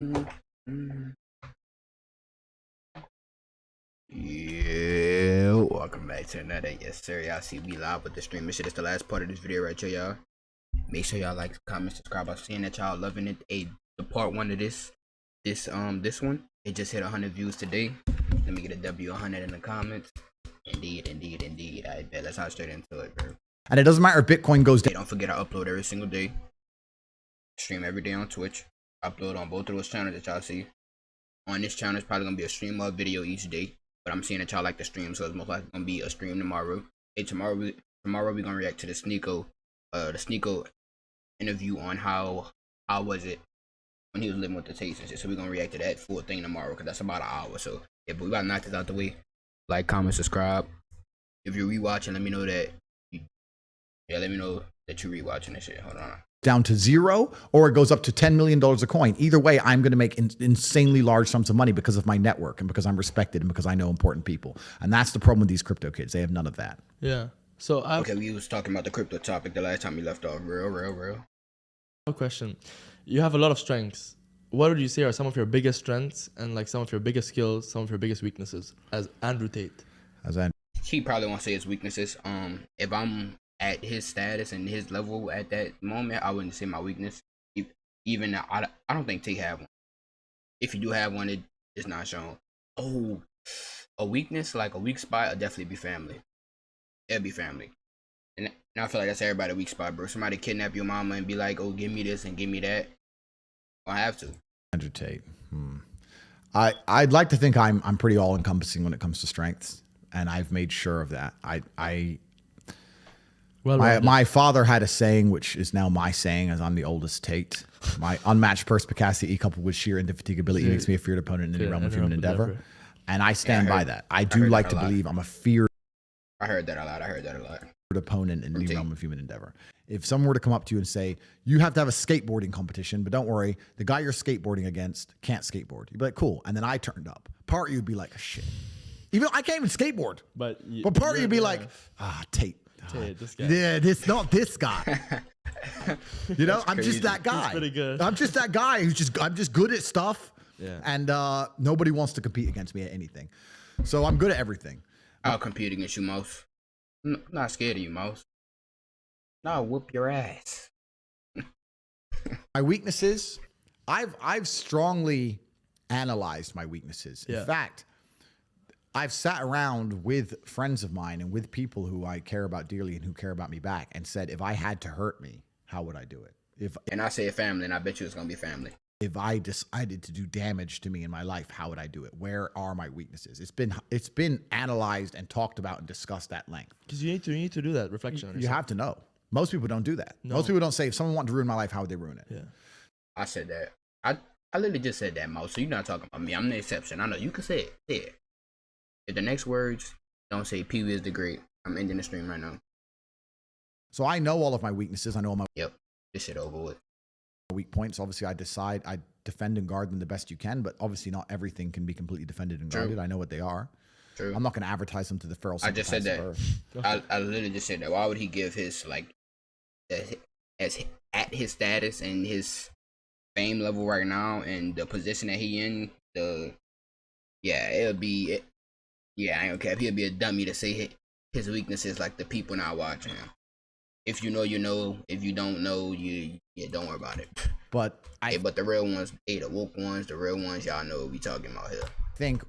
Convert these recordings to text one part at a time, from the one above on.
Yeah, welcome back to another. Yes, sir. Y'all see me live with the stream. This shit is the last part of this video right here, y'all. Make sure y'all like, comment, subscribe. I'm seeing that y'all loving it. The part one of this one, it just hit 100 views today. Let me get a W 100 in the comments. Indeed. I bet. Let's hop straight into it, bro. And it doesn't matter if Bitcoin goes down. Hey, don't forget I upload every single day. Stream every day on Twitch. Upload on both of those channels that y'all see. On this channel, it's probably gonna be a stream of video each day. But I'm seeing that y'all like the stream, so it's most likely gonna be a stream tomorrow. Hey, tomorrow we're gonna react to the Sneeko interview on how was it when he was living with the TATE and shit. So we're gonna react to that full thing tomorrow, because that's about an hour. So yeah, but we gotta knock this out the way. Like, comment, subscribe. If you're rewatching, let me know that you're rewatching this shit. Hold on. Down to zero, or it goes up to $10 million a coin. Either way, I'm going to make insanely large sums of money because of my network and because I'm respected and because I know important people. And that's the problem with these crypto kids. They have none of that. Yeah. So okay, we was talking about the crypto topic the last time we left off. Real. A question. You have a lot of strengths. What would you say are some of your biggest strengths and like some of your biggest skills, some of your biggest weaknesses as Andrew Tate? He probably won't say his weaknesses. If I'm at his status and his level at that moment, I wouldn't say my weakness. Even now, I don't think Tate have one. If you do have one, it's not shown. Oh, a weakness, like a weak spot, would definitely be family. It'll be family. And I feel like that's everybody's weak spot, bro. Somebody kidnap your mama and be like, oh, give me this and give me that. I have to. Andrew Tate. I'd like to think I'm pretty all encompassing when it comes to strengths, and I've made sure of that. My father had a saying, which is now my saying, as I'm the oldest Tate. My unmatched perspicacity coupled with sheer indefatigability makes me a feared opponent in any realm of human endeavor. And I stand by that. I do like to believe I'm a feared. I heard that a lot. Opponent in any realm of human endeavor. If someone were to come up to you and say, you have to have a skateboarding competition, but don't worry, the guy you're skateboarding against can't skateboard. You'd be like, cool. And then I turned up. Part of you would be like, shit. Even I can't even skateboard. But part of you would be like, Tate. This guy. Yeah, not this guy. You know, I'm just that guy. He's pretty good. I'm just that guy I'm just good at stuff. Yeah. And nobody wants to compete against me at anything. So I'm good at everything. I'll compete against you, Mouse. I'm not scared of you, Mouse. No, I'll whoop your ass. My weaknesses, I've strongly analyzed my weaknesses. In fact, I've sat around with friends of mine and with people who I care about dearly and who care about me back and said, if I had to hurt me, how would I do it? And I say family, and I bet you it's gonna be family. If I decided to do damage to me in my life, how would I do it? Where are my weaknesses? It's been analyzed and talked about and discussed at length. Because you need to do that reflection. You have to know. Most people don't do that. No. Most people don't say, if someone wanted to ruin my life, how would they ruin it? Yeah. I said that. I literally just said that, Mo. So you're not talking about me. I'm the exception. I know you can say it. Yeah. If the next words don't say Peewee is the great, I'm ending the stream right now. So I know all of my weaknesses. I know all my this shit over with. Weak points. Obviously, I defend and guard them the best you can, but obviously not everything can be completely defended and guarded. I know what they are. True. I'm not going to advertise them to the feral. I just said that. I literally just said that. Why would he give his as at his status and his fame level right now and the position that he in? I ain't gonna cap. He'll be a dummy to say his weaknesses like the people not watching him. If you know, you know. If you don't know, you don't worry about it. But but the real ones, the woke ones, the real ones, y'all know what we talking about here. I think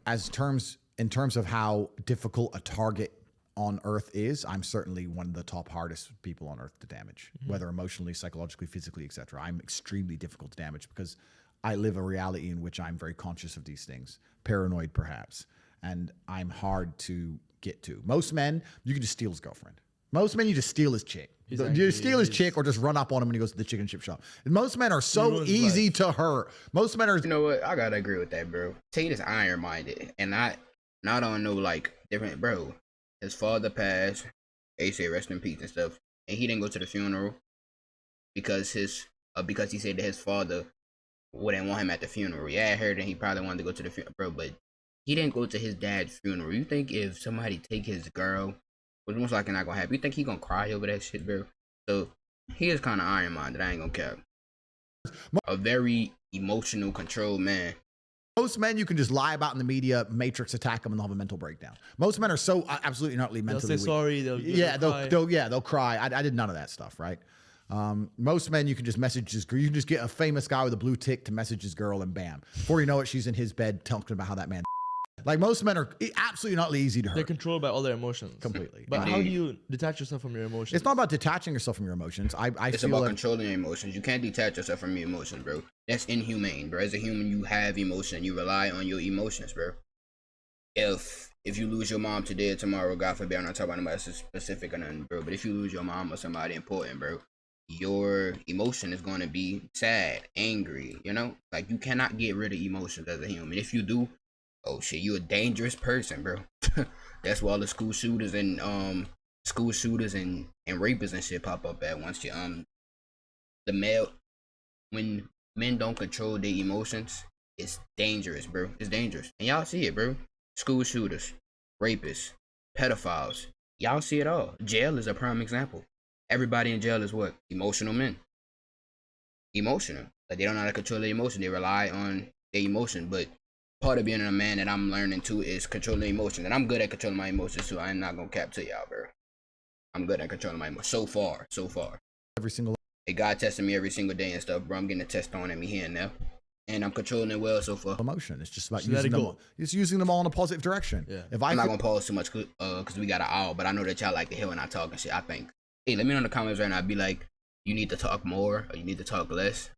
in terms of how difficult a target on Earth is, I'm certainly one of the top hardest people on Earth to damage, whether emotionally, psychologically, physically, etc. I'm extremely difficult to damage because I live a reality in which I'm very conscious of these things, paranoid perhaps, and I'm hard to get to. Most men, you can just steal his girlfriend. Most men, you just steal his chick. You steal his chick or just run up on him when he goes to the chicken chip shop. And most men are so easy to hurt. Most men are... You know what? I gotta agree with that, bro. Tate is iron-minded. And I don't know, like, different... Bro, his father passed. They say rest in peace and stuff. And he didn't go to the funeral because he said that his father wouldn't want him at the funeral. Yeah, I heard that he probably wanted to go to the funeral, bro, but he didn't go to his dad's funeral. You think if somebody take his girl... Which most likely not gonna happen. You think he gonna cry over that shit, bro? So he is kind of iron-minded. I ain't gonna care. A very emotional, controlled man. Most men you can just lie about in the media, Matrix attack them, and they'll have a mental breakdown. Most men are so absolutely not They'll mentally say weak. sorry. They'll cry. I did none of that stuff, right? Most men you can just message his girl. You can just get a famous guy with a blue tick to message his girl, and bam, before you know it, she's in his bed talking about how that man. Like most men are absolutely not easy to hurt. They're controlled by all their emotions. Completely. But how do you detach yourself from your emotions? It's not about detaching yourself from your emotions. It's feel about like controlling your emotions. You can't detach yourself from your emotions, bro. That's inhumane, bro. As a human, you have emotion. You rely on your emotions, bro. If you lose your mom today or tomorrow, God forbid, I'm not talking about anybody specific or nothing, bro. But if you lose your mom or somebody important, bro, your emotion is going to be sad, angry, you know? Like, you cannot get rid of emotions as a human. If you do, oh shit, you a dangerous person, bro. That's why all the school shooters and rapists and shit pop up at once. When men don't control their emotions, it's dangerous, bro. It's dangerous. And y'all see it, bro. School shooters, rapists, pedophiles. Y'all see it all. Jail is a prime example. Everybody in jail is what? Emotional men. Emotional. Like, they don't know how to control their emotion. They rely on their emotion. But part of being a man that I'm learning too is controlling emotions. And I'm good at controlling my emotions too. I'm not gonna cap to y'all, bro. I'm good at controlling my emotions. So far. every single. Hey, God testing me every single day and stuff, bro. I'm getting a test thrown at me here and there. And I'm controlling it well so far. Emotion. It's just about So let using it them. go. It's using them all in a positive direction. Yeah. If I'm I not feel, gonna pause too much because we got an hour, but I know that y'all like to hear when I talk and shit. I think. Hey, let me know in the comments right now. Be like, you need to talk more or you need to talk less.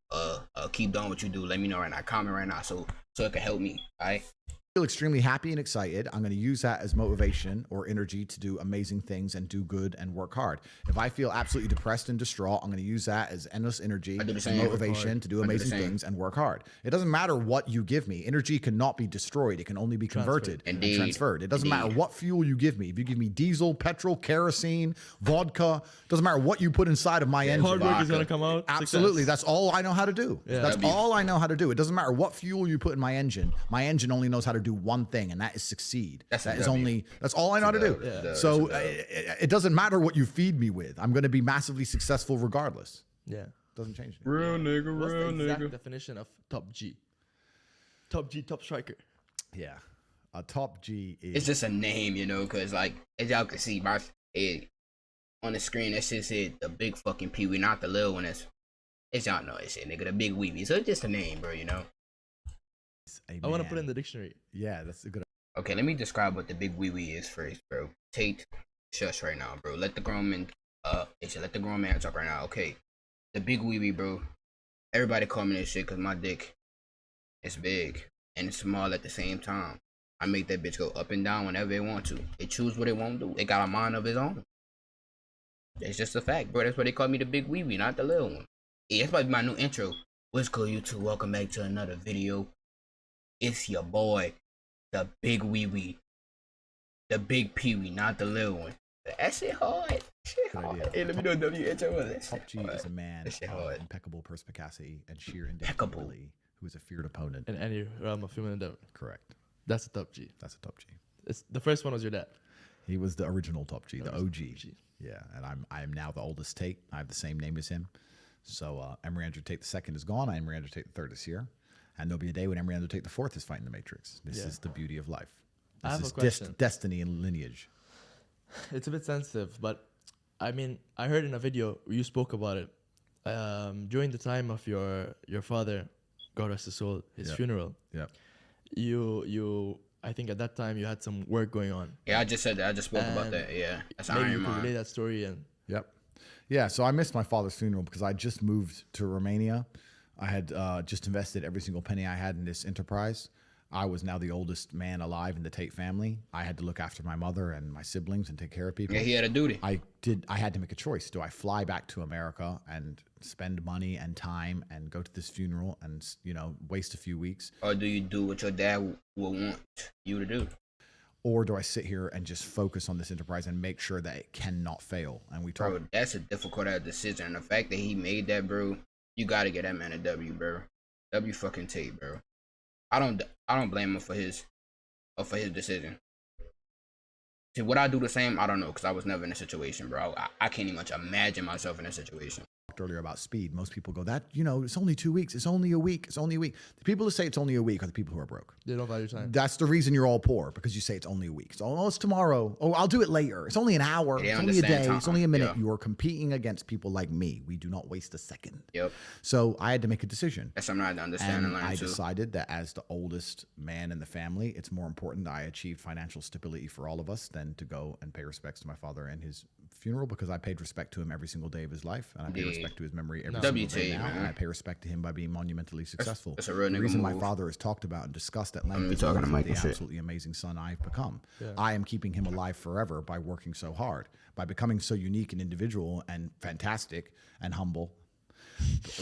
Keep doing what you do. Let me know right now. Comment right now so it can help me. All right. feel extremely happy and excited, I'm going to use that as motivation or energy to do amazing things and do good and work hard. If I feel absolutely depressed and distraught, I'm going to use that as endless energy I do the and same. motivation to do amazing things and work hard. It doesn't matter what you give me. Energy cannot be destroyed. It can only be converted and transferred. It doesn't matter what fuel you give me. If you give me diesel, petrol, kerosene, vodka, doesn't matter what you put inside of my engine. Hard work is going to come out. Absolutely. Success. That's all I know how to do. Yeah. That's all I know how to do. It doesn't matter what fuel you put in my engine. My engine only knows how to do one thing, and that is succeed. That's all I know how to do. Yeah. So it doesn't matter what you feed me with. I'm going to be massively successful regardless. Yeah. Doesn't change anything. Real nigga, What's the real exact nigga. definition of top G? Top G, top striker. Yeah. A top G is... It's just a name, you know, because, like, as y'all can see, my head on the screen, that shit said the big fucking Peewee, not the little one. As y'all know that shit, nigga, the big weeby. So it's just a name, bro, you know? I want to put it in the dictionary. Yeah, that's a good... Okay, let me describe what the big wee is first, bro. Tate, shush right now, bro. Let the grown man, let the grown man talk right now. Okay, the big wee, bro. Everybody call me this shit because my dick is big and it's small at the same time. I make that bitch go up and down whenever it want to. It choose what it won't do. It got a mind of its own. It's just a fact, bro. That's why they call me the big wee, not the little one. Yeah, that's probably my new intro. What's good, YouTube? Welcome back to another video. It's your boy, the big wee, the big Peewee, not the little one. That shit hard. Shit hard. Hey, let me know W intro was that. Top G is a man of impeccable perspicacity and sheer indefatigability who is a feared opponent. In any realm of human endeavor. Correct. That's a top G. That's a top G. The first one was your dad. He was the original top G, the OG. G. Yeah, and I am now the oldest Tate. I have the same name as him. So Emery Andrew Tate II is gone. Emery Andrew Tate III is here. And there'll be a day when Emery Andrew Tate IV is fighting the Matrix. This is the beauty of life. I This have is a question. destiny and lineage. It's a bit sensitive, but I mean, I heard in a video you spoke about it during the time of your father, God rest his soul, his funeral. Yeah. You I think at that time you had some work going on. Yeah, I just said that. I just spoke about that. Yeah, that's Maybe Iron you could relay Man. that story and. Yep. Yeah, so I missed my father's funeral because I just moved to Romania. I had just invested every single penny I had in this enterprise. I was now the oldest man alive in the Tate family. I had to look after my mother and my siblings and take care of people. Yeah, he had a duty. I had to make a choice. Do I fly back to America and spend money and time and go to this funeral and, you know, waste a few weeks? Or do you do what your dad will want you to do? Or do I sit here and just focus on this enterprise and make sure that it cannot fail? And we talk. Bro, that's a difficult ass decision. And the fact that he made that, bro, you gotta get that man a W, bro. W fucking Tate, bro. I don't blame him for his decision. See, would I do the same? I don't know, because I was never in a situation, bro. I can't even imagine myself in a situation. earlier about speed. Most people go, that, you know, it's only 2 weeks. It's only a week. It's only a week. The people who say it's only a week are the people who are broke. They don't value time. That's the reason you're all poor, because you say it's only a week. So, oh, it's tomorrow. Oh, I'll do it later. It's only an hour. They It's only a day. understand It's only a minute. time. You are competing against people like me. We do not waste a second. Yep. So I had to make a decision. That's something I had to understand and And learn I too. decided that as the oldest man in the family, it's more important that I achieve financial stability for all of us than to go and pay respects to my father and his funeral, because I paid respect to him every single day of his life, and I pay Yeah. respect to his memory every single day WT, now, and man. I pay respect to him by being monumentally successful. that's a real the nigga reason my move. father is talked about and discussed at length be is talking to because Mike of the and shit. absolutely amazing son I've become. Yeah. I am keeping him alive forever by working so hard, by becoming so unique and individual and fantastic and humble.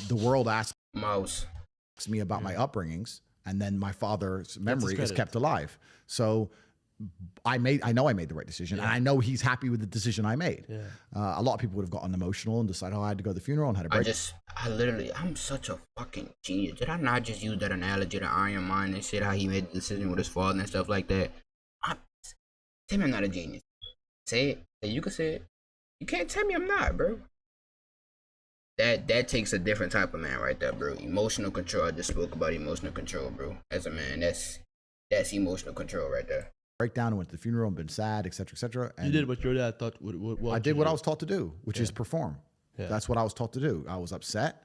The world asks Mouse. me about my upbringings, and then my father's memory is credit. kept alive. So I know I made the right decision, and I know he's happy with the decision I made. Yeah. A lot of people would have gotten emotional and decided, oh, I had to go to the funeral and had a break. I'm such a fucking genius. Did I not just use that analogy to Iron Man and shit, how he made the decision with his father and stuff like that? Tell me I'm not a genius. Say it. You can say it. You can't tell me I'm not, bro. That takes a different type of man right there, bro. Emotional control. I just spoke about emotional control, bro. As a man, that's emotional control right there. Breakdown and went to the funeral and been sad, etc., etc. You did what your dad thought would I did what I was taught to do, which is perform. Yeah. That's what I was taught to do. I was upset,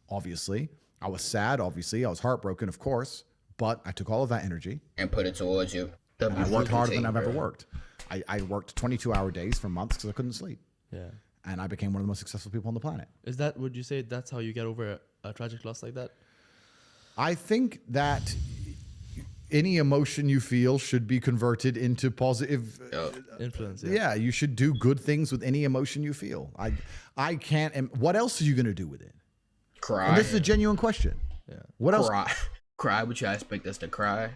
obviously. I was sad, obviously. I was heartbroken, of course. But I took all of that energy And put it towards you. and I worked harder than I've ever bro. worked. I worked 22-hour days for months because I couldn't sleep. Yeah. And I became one of the most successful people on the planet. Would you say that's how you get over a tragic loss like that? I think that any emotion you feel should be converted into positive. Influence. Yeah, you should do good things with any emotion you feel. I can't. What else are you going to do with it? Cry. And this is a genuine question. Yeah. What else? Cry, but you expect us to cry.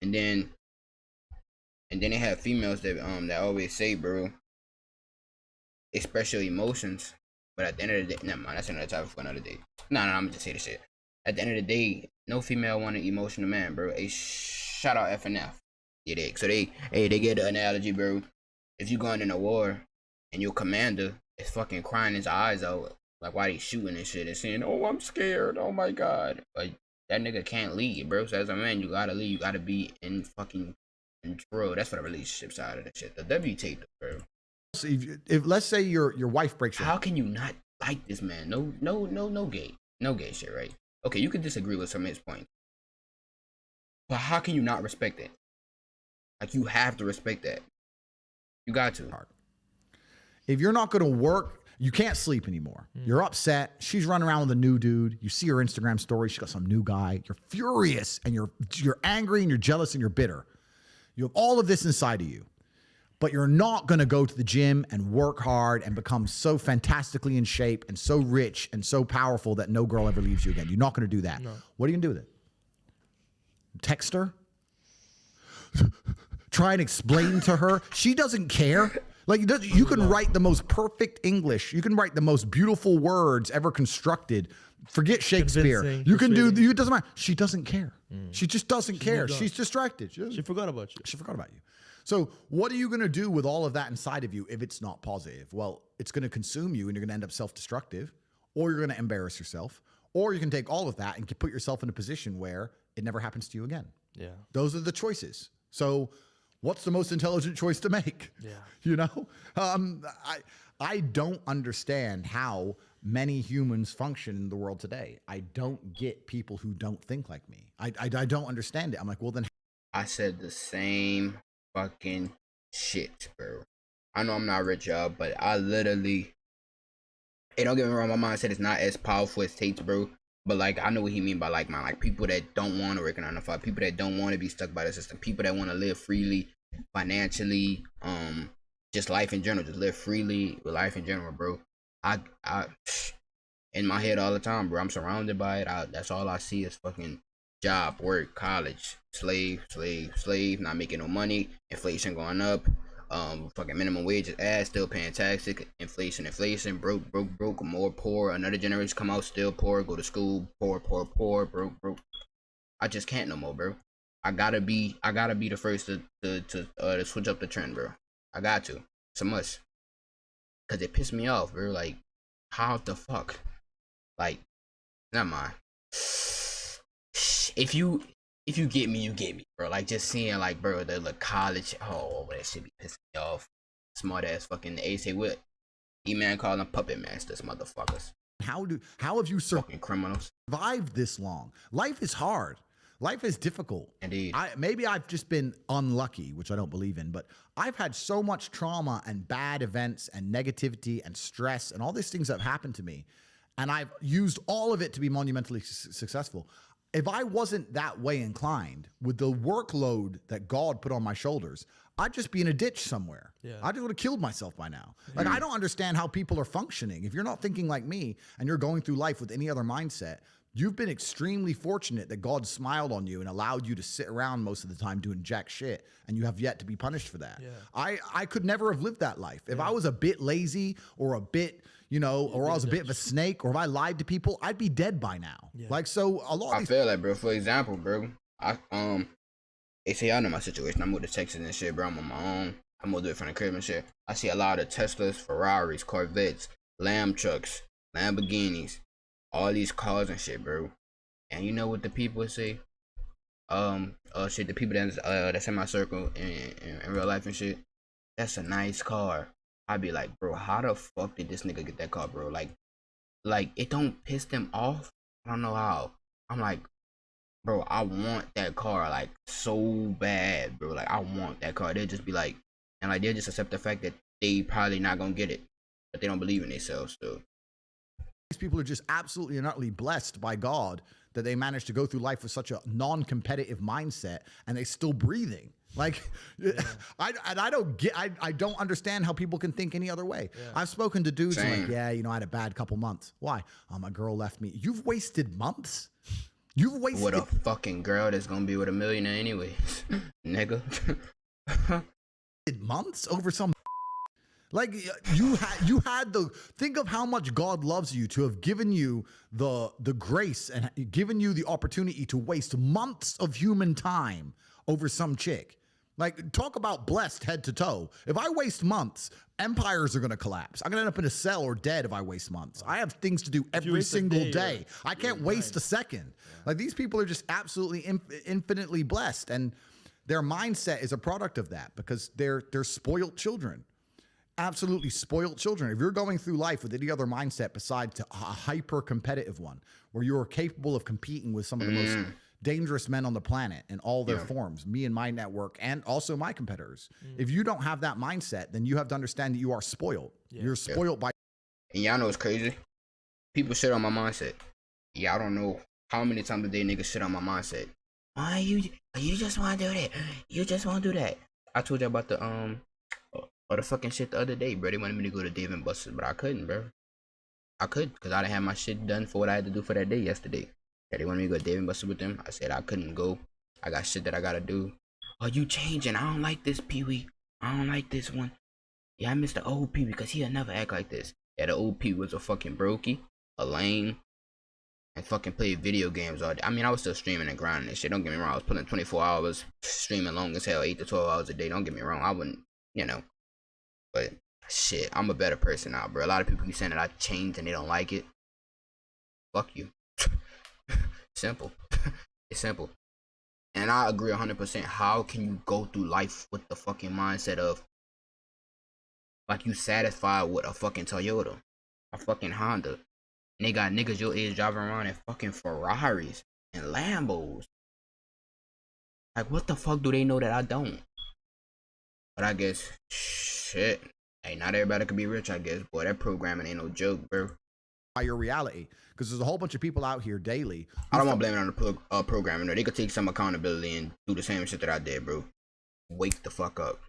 And then they have females that always say, bro, express your emotions. But at the end of the day, never mind, that's another topic for another day. No, I'm gonna just say this shit. At the end of the day, no female want an emotional man, bro. Hey, shout out FNF. Yeah, so they get the analogy, bro. If you going in a war and your commander is fucking crying his eyes out, like why they shooting and shit and saying, oh, I'm scared, oh my god. Like that nigga can't lead, bro. So as a man, you gotta lead. You gotta be in fucking control. That's for the relationship side of the shit. The WT, bro. So if let's say your wife breaks your How can you not like this man? No gay shit, right? Okay, you could disagree with some of his points, but how can you not respect it? Like you have to respect that. You got to. If you're not going to work, you can't sleep anymore. You're upset. She's running around with a new dude. You see her Instagram story. She got some new guy. You're furious and you're angry and you're jealous and you're bitter. You have all of this inside of you. But you're not going to go to the gym and work hard and become so fantastically in shape and so rich and so powerful that no girl ever leaves you again. You're not going to do that. No. What are you going to do with it? Text her? Try and explain to her? She doesn't care. Like you can write the most perfect English. You can write the most beautiful words ever constructed. Forget Shakespeare. Convincing, You can do, persuading. it doesn't matter. She doesn't care. She just doesn't care. moved on. She's distracted. She forgot about you. She forgot about you. So what are you going to do with all of that inside of you if it's not positive? Well, it's going to consume you and you're going to end up self-destructive, or you're going to embarrass yourself, or you can take all of that and put yourself in a position where it never happens to you again. Yeah. Those are the choices. So what's the most intelligent choice to make? Yeah. You know, I don't understand how many humans function in the world today. I don't get people who don't think like me. I don't understand it. I'm like, well, then. I said the same fucking shit, bro. I know I'm not rich, y'all, but I literally. Hey, don't get me wrong. My mindset is not as powerful as Tate's, bro. But like, I know what he mean by like people that don't want to work a 9 to 5, people that don't want to be stuck by the system, people that want to live freely, financially, just life in general, just live freely with life in general, bro. I in my head all the time, bro. I'm surrounded by it. That's all I see is fucking job, work, college, slave, not making no money, inflation going up, fucking minimum wage is ass, still paying taxes, inflation, broke, more poor, another generation come out still poor, go to school, poor, broke. I just can't no more, bro. I gotta be the first to switch up the trend, bro. I got to. It's a must. Cause it pissed me off, bro. Like, how the fuck? Like, never mind. If you get me, you get me, bro. Like, just seeing, like, bro, the college, oh, that shit be pissing me off. Smart ass fucking the say what? E-man calling them puppet masters, motherfuckers. How have you fucking criminals survived this long? Life is hard. Life is difficult. Indeed. Maybe I've just been unlucky, which I don't believe in, but I've had so much trauma and bad events and negativity and stress and all these things that have happened to me, and I've used all of it to be monumentally successful. If I wasn't that way inclined with the workload that God put on my shoulders, I'd just be in a ditch somewhere. Yeah. I just would have killed myself by now. Like, I don't understand how people are functioning. If you're not thinking like me and you're going through life with any other mindset, you've been extremely fortunate that God smiled on you and allowed you to sit around most of the time doing jack shit, and you have yet to be punished for that. Yeah. I could never have lived that life. If I was a bit lazy or a bit, you know, or I was a bit of a snake, or if I lied to people, I'd be dead by now. Yeah. Like, so a lot of I feel like, bro, for example, bro, they say I know my situation. I moved to Texas and shit, bro. I'm on my own. I moved away from the crib and shit. I see a lot of Teslas, Ferraris, Corvettes, Lamb trucks, Lamborghinis, all these cars and shit, bro. And you know what the people say? Shit, the people that's in my circle in real life and shit, that's a nice car. I'd be like, bro, how the fuck did this nigga get that car, bro? Like it don't piss them off. I don't know how. I'm like, bro, I want that car like so bad, bro. Like, I want that car. They'll just be like, and like they'll just accept the fact that they probably not gonna get it, but they don't believe in themselves. So these people are just absolutely and utterly blessed by God that they managed to go through life with such a non-competitive mindset, and they're still breathing. Like, yeah. I don't understand how people can think any other way. Yeah. I've spoken to dudes like, yeah, you know, I had a bad couple months. Why? My girl left me. You've wasted months. You've wasted with a fucking girl that's gonna be with a millionaire anyway, nigga. Months over some. Like, you had the, think of how much God loves you to have given you the grace and given you the opportunity to waste months of human time over some chick. Like, talk about blessed head to toe. If I waste months, empires are going to collapse. I'm going to end up in a cell or dead if I waste months. I have things to do every single day. I can't waste a second. Yeah. Like, these people are just absolutely infinitely blessed, and their mindset is a product of that because they're spoiled children. Absolutely spoiled children. If you're going through life with any other mindset besides a hyper-competitive one, where you are capable of competing with some of the most dangerous men on the planet in all their forms, me and my network, and also my competitors. If you don't have that mindset, then you have to understand that you are spoiled. You're spoiled by. And y'all know it's crazy. People shit on my mindset. Y'all don't know how many times a day niggas shit on my mindset. Why you just want to do that? You just want to do that. I told you about the fucking shit the other day, bro. They wanted me to go to Dave & Buster's, but I couldn't, bro. I couldn't because I didn't have my shit done for what I had to do for that day yesterday. Yeah, they wanted me to go to Dave & Buster's with them. I said I couldn't go. I got shit that I gotta do. Oh, you changing? I don't like this, Peewee. I don't like this one. Yeah, I miss the old Peewee because he'll never act like this. Yeah, the old Peewee was a fucking brokey, a lame, and fucking played video games all day. I mean, I was still streaming and grinding and shit. Don't get me wrong. I was putting 24 hours, streaming long as hell, 8 to 12 hours a day. Don't get me wrong. I wouldn't, you know. But shit, I'm a better person now, bro. A lot of people be saying that I changed and they don't like it. Fuck you. Simple. It's simple. And I agree 100%. How can you go through life with the fucking mindset of like you satisfied with a fucking Toyota, a fucking Honda, and they got niggas your age driving around in fucking Ferraris and Lambos? Like, what the fuck do they know that I don't? But I guess shit. Hey, not everybody can be rich, I guess. Boy, that programming ain't no joke, bro. By your reality, because there's a whole bunch of people out here daily. I don't want to blame it on the programming. No, they could take some accountability and do the same shit that I did, bro. Wake the fuck up.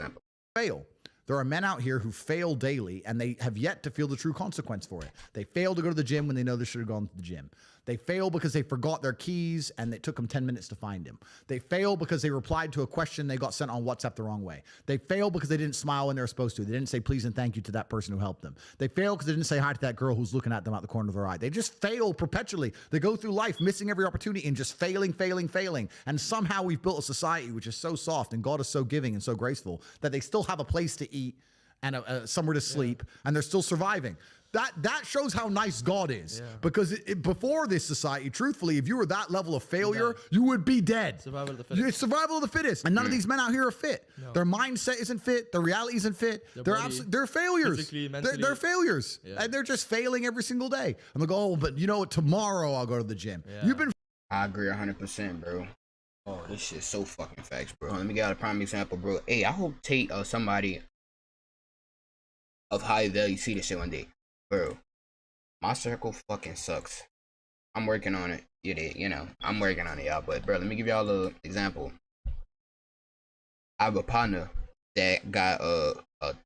Simple. Fail. There are men out here who fail daily, and they have yet to feel the true consequence for it. They fail to go to the gym when they know they should have gone to the gym. They fail because they forgot their keys, and it took them 10 minutes to find them. They fail because they replied to a question they got sent on WhatsApp the wrong way. They fail because they didn't smile when they were supposed to. They didn't say please and thank you to that person who helped them. They fail because they didn't say hi to that girl who's looking at them out the corner of their eye. They just fail perpetually. They go through life missing every opportunity and just failing. And somehow we've built a society which is so soft, and God is so giving and so graceful that they still have a place to eat and somewhere to sleep, and they're still surviving. That shows how nice God is. Yeah. Because before this society, truthfully, if you were that level of failure, you would be dead. Survival of the fittest. It's survival of the fittest. And none of these men out here are fit. No. Their mindset isn't fit. Their reality isn't fit. They're failures. physically, mentally. They're failures. Yeah. And they're just failing every single day. And they'll go, oh, but you know what? Tomorrow I'll go to the gym. Yeah. You've been. I agree 100%, bro. Oh, this shit's so fucking facts, bro. Let me get a prime example, bro. Hey, I hope Tate or somebody of high value see this shit one day, bro. My circle fucking sucks. I'm working on it. You know, I'm working on it, y'all. But bro, let me give y'all a little example. I have a partner that got a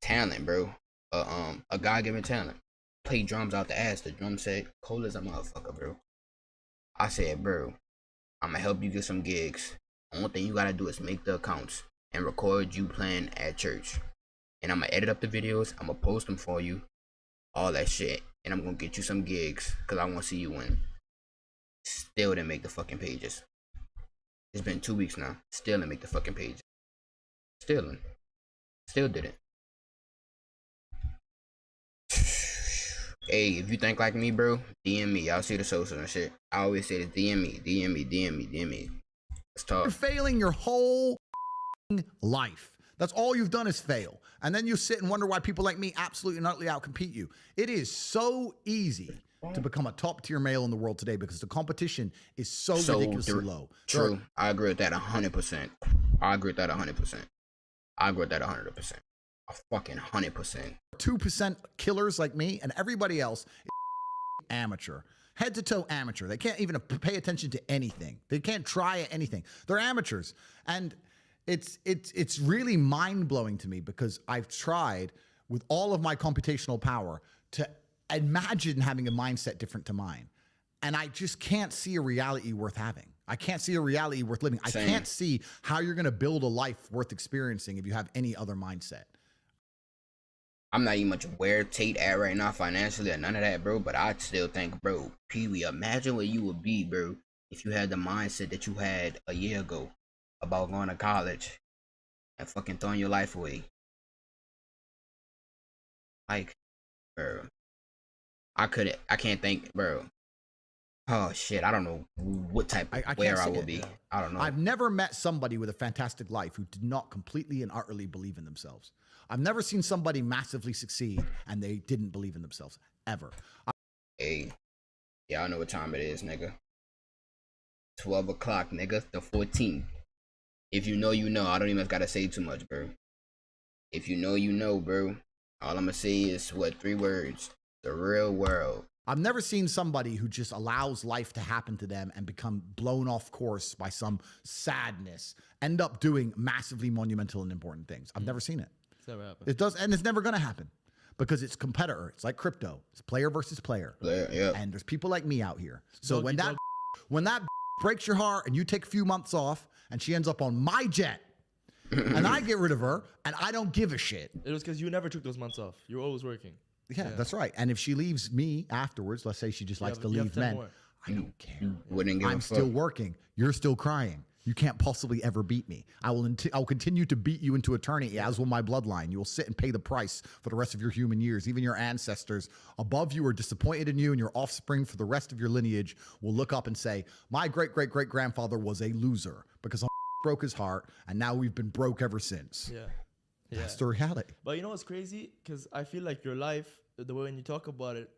talent, bro. A God-given talent. Play drums out the ass. The drum set cold as a motherfucker, bro. I said, bro, I'm gonna help you get some gigs. Only thing you gotta do is make the accounts and record you playing at church. And I'm gonna edit up the videos. I'm gonna post them for you. All that shit. And I'm gonna get you some gigs. Cause I wanna see you win. Still didn't make the fucking pages. It's been 2 weeks now. Still didn't make the fucking pages. Still didn't. Hey, if you think like me, bro, DM me. Y'all see the socials and shit. I always say this, DM me. Let's talk. You're failing your whole life. That's all you've done is fail. And then you sit and wonder why people like me absolutely and utterly outcompete you. It is so easy to become a top tier male in the world today because the competition is so ridiculously low. True. I agree with that 100%. I agree with that 100%. A fucking 100%. 2% killers like me and everybody else is amateur. Head to toe amateur. They can't even pay attention to anything. They can't try anything. They're amateurs. And it's really mind-blowing to me because I've tried with all of my computational power to imagine having a mindset different to mine. And I just can't see a reality worth having. I can't see a reality worth living. Same. I can't see how you're going to build a life worth experiencing if you have any other mindset. I'm not even much where Tate at right now financially or none of that, bro. But I still think, bro, Peewee, imagine where you would be, bro, if you had the mindset that you had a year ago about going to college and fucking throwing your life away. Like, bro, I can't think, bro. Oh shit, I don't know what type of where I will be. Yeah. I don't know. I've never met somebody with a fantastic life who did not completely and utterly believe in themselves. I've never seen somebody massively succeed and they didn't believe in themselves, ever. Hey, y'all know what time it is, nigga. 12 o'clock, nigga, the 14th. If you know, you know. I don't even gotta say too much, bro. If you know, you know, bro. All I'm gonna say is, 3 words? The real world. I've never seen somebody who just allows life to happen to them and become blown off course by some sadness, end up doing massively monumental and important things. I've never seen it. It's never happened. It does, and it's never going to happen because it's competitor. It's like crypto. It's player versus player. Yeah. And there's people like me out here. So when that breaks your heart and you take a few months off and she ends up on my jet and I get rid of her and I don't give a shit. It was because you never took those months off. You were always working. Yeah, that's right. And if she leaves me afterwards, let's say she just likes to leave men, I don't care. I'm still working. You're still crying. You can't possibly ever beat me. I'll continue to beat you into eternity, as will my bloodline. You will sit and pay the price for the rest of your human years. Even your ancestors above you are disappointed in you, and your offspring for the rest of your lineage will look up and say, my great-great-great-grandfather was a loser because I broke his heart, and now we've been broke ever since. Yeah. That's the reality. But you know what's crazy? Because I feel like your life, the way when you talk about it,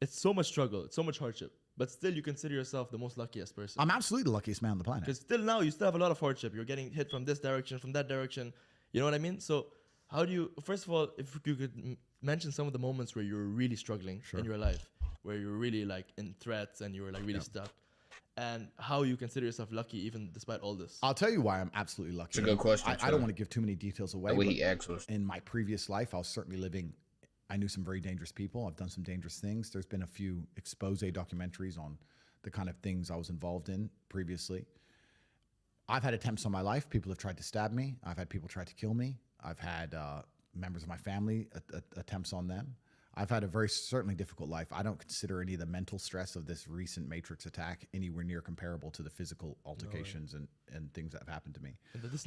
it's so much struggle, it's so much hardship. But still, you consider yourself the most luckiest person. I'm absolutely the luckiest man on the planet. Because still now, you still have a lot of hardship. You're getting hit from this direction, from that direction. You know what I mean? So how do you, first of all, if you could mention some of the moments where you were really struggling in your life, where you were really like in threats and you were like really stuck, and how you consider yourself lucky even despite all this. I'll tell you why I'm absolutely lucky. It's a good question. I don't want to give too many details away. The way he acts was. In my previous life, I was certainly living, I knew some very dangerous people. I've done some dangerous things. There's been a few expose documentaries on the kind of things I was involved in previously. I've had attempts on my life. People have tried to stab me. I've had people try to kill me. I've had members of my family attempts on them. I've had a very certainly difficult life. I don't consider any of the mental stress of this recent Matrix attack anywhere near comparable to the physical altercations and things that have happened to me.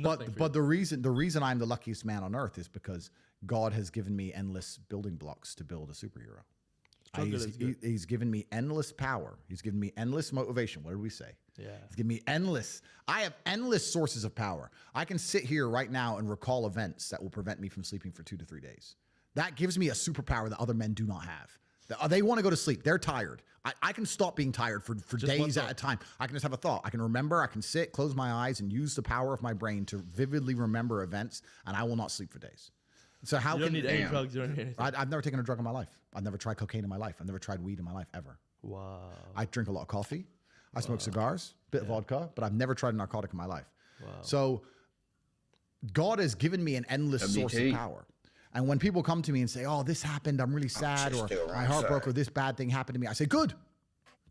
But the reason I'm the luckiest man on earth is because God has given me endless building blocks to build a superhero. He's given me endless power. He's given me endless motivation. What did we say? Yeah. He's given me endless. I have endless sources of power. I can sit here right now and recall events that will prevent me from sleeping for 2 to 3 days. That gives me a superpower that other men do not have. They want to go to sleep. They're tired. I can stop being tired for days at a time. I can just have a thought. I can remember. I can sit, close my eyes, and use the power of my brain to vividly remember events, and I will not sleep for days. So how you don't need any drugs. You don't need anything. I've never taken a drug in my life. I've never tried cocaine in my life. I've never tried weed in my life ever. Wow. I drink a lot of coffee. I smoke cigars, bit of vodka, but I've never tried a narcotic in my life. Wow. So God has given me an endless source of power. And when people come to me and say, oh, this happened, I'm really sad, or my heart broke, or this bad thing happened to me, I say, good.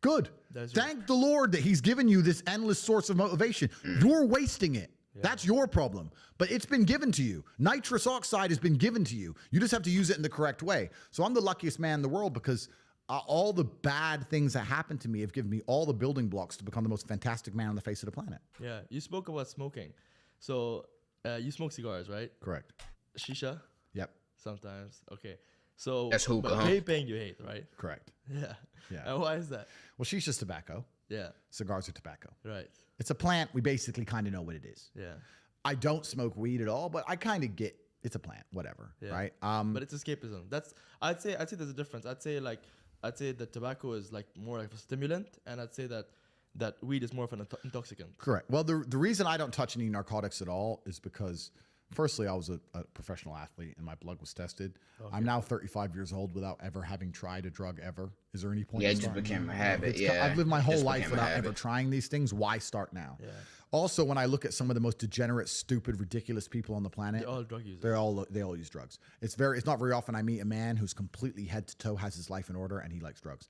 Thank the Lord that he's given you this endless source of motivation. You're wasting it. Yeah. That's your problem. But it's been given to you. Nitrous oxide has been given to you. You just have to use it in the correct way. So I'm the luckiest man in the world because all the bad things that happened to me have given me all the building blocks to become the most fantastic man on the face of the planet. Yeah. You spoke about smoking. So you smoke cigars, right? Correct. Shisha? Yep. Sometimes. Okay. So that's hookah, but vaping you hate, right? Correct. Yeah. Yeah. And why is that? Well, shisha's tobacco. Yeah. Cigars are tobacco. Right. It's a plant. We basically kind of know what it is. Yeah. I don't smoke weed at all, but I kind of get it's a plant, whatever. Yeah. Right. But it's escapism. I'd say there's a difference. I'd say that tobacco is like more like a stimulant, and I'd say that weed is more of an intoxicant. Correct. Well, the reason I don't touch any narcotics at all is because firstly, I was a professional athlete and my blood was tested. Okay. I'm now 35 years old without ever having tried a drug ever. Is there any point? Yeah, it just became a habit. I've lived my whole life without ever trying these things. Why start now? Yeah. Also, when I look at some of the most degenerate, stupid, ridiculous people on the planet, they're all drug users. They all use drugs. It's not very often I meet a man who's completely head to toe, has his life in order, and he likes drugs.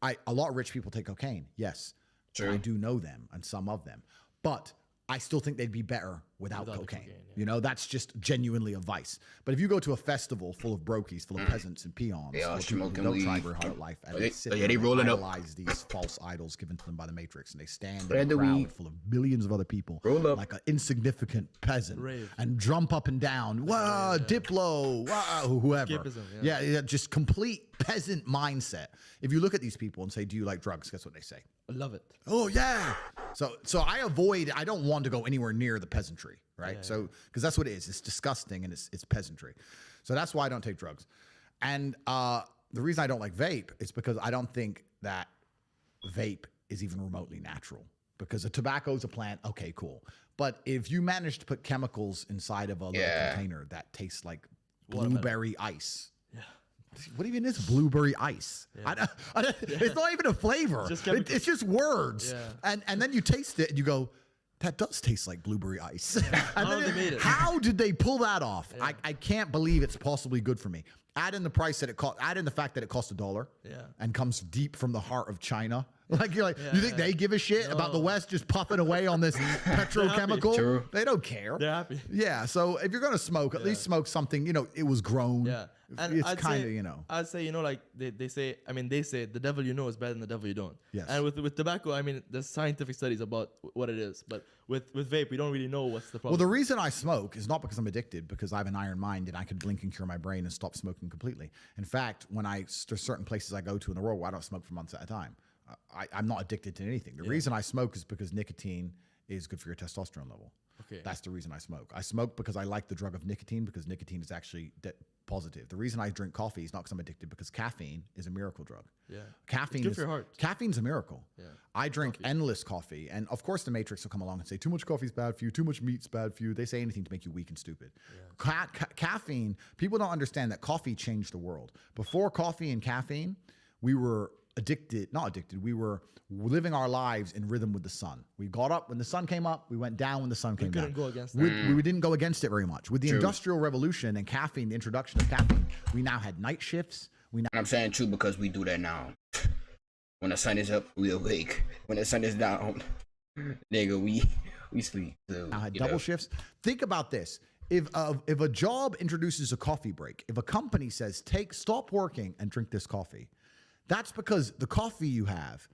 A lot of rich people take cocaine. Yes, true. I do know them and some of them, but I still think they'd be better without cocaine. Yeah. You know, that's just genuinely a vice. But if you go to a festival full of brokies, full of peasants and peons, full of people who don't try very hard at life, and they idolize these false idols given to them by the Matrix, and they stand in a crowd full of billions of other people, like an insignificant peasant, and jump up and down, wow, Diplo, wow, whoever. Yeah, just complete peasant mindset. If you look at these people and say, do you like drugs? Guess what they say? I love it. Oh, yeah. So I don't want to go anywhere near the peasantry, right? Yeah, so, because that's what it is. It's disgusting and it's peasantry. So that's why I don't take drugs. And the reason I don't like vape is because I don't think that vape is even remotely natural. Because a tobacco is a plant, okay, cool. But if you manage to put chemicals inside of a little container that tastes like blueberry ice. Yeah. What even is blueberry ice? Yeah. It's not even a flavor. It's just words. Yeah. And then you taste it and you go, that does taste like blueberry ice. Yeah. How did they pull that off? Yeah. I can't believe it's possibly good for me. Add in the price that it cost. Add in the fact that it costs $1. Yeah. And comes deep from the heart of China. Like you think they give a shit about the West just puffing away on this petrochemical? They don't care. They're happy. Yeah. So if you're gonna smoke, at least smoke something. It was grown. Yeah. And it's kind of I'd say like they say the devil you know is better than the devil you don't. Yes. And with tobacco, there's scientific studies about what it is, but with vape we don't really know what's the problem. Well, the reason I smoke is not because I'm addicted, because I have an iron mind and I could blink and cure my brain and stop smoking completely. In fact, there's certain places I go to in the world where I don't smoke for months at a time. I'm not addicted to anything. The reason I smoke is because nicotine is good for your testosterone level. Okay. That's the reason I smoke. I smoke because I like the drug of nicotine, because nicotine is actually positive. The reason I drink coffee is not because I'm addicted, because caffeine is a miracle drug. Yeah. Caffeine it's good for your heart. Caffeine's a miracle. Yeah. I drink endless coffee. And of course the Matrix will come along and say, too much coffee is bad for you, too much meat's bad for you. They say anything to make you weak and stupid. Yeah. Caffeine, people don't understand that coffee changed the world. Before coffee and caffeine, we were we were living our lives in rhythm with the sun. We got up when the sun came up, we went down when the sun came down. We couldn't go against that. We didn't go against it very much. With the Industrial Revolution and caffeine, the introduction of caffeine, we now had night shifts. I'm saying true because we do that now. When the sun is up, we awake. When the sun is down, nigga, we sleep. So, now had double shifts. Think about this. if a job introduces a coffee break, if a company says stop working and drink this coffee, that's because the coffee you have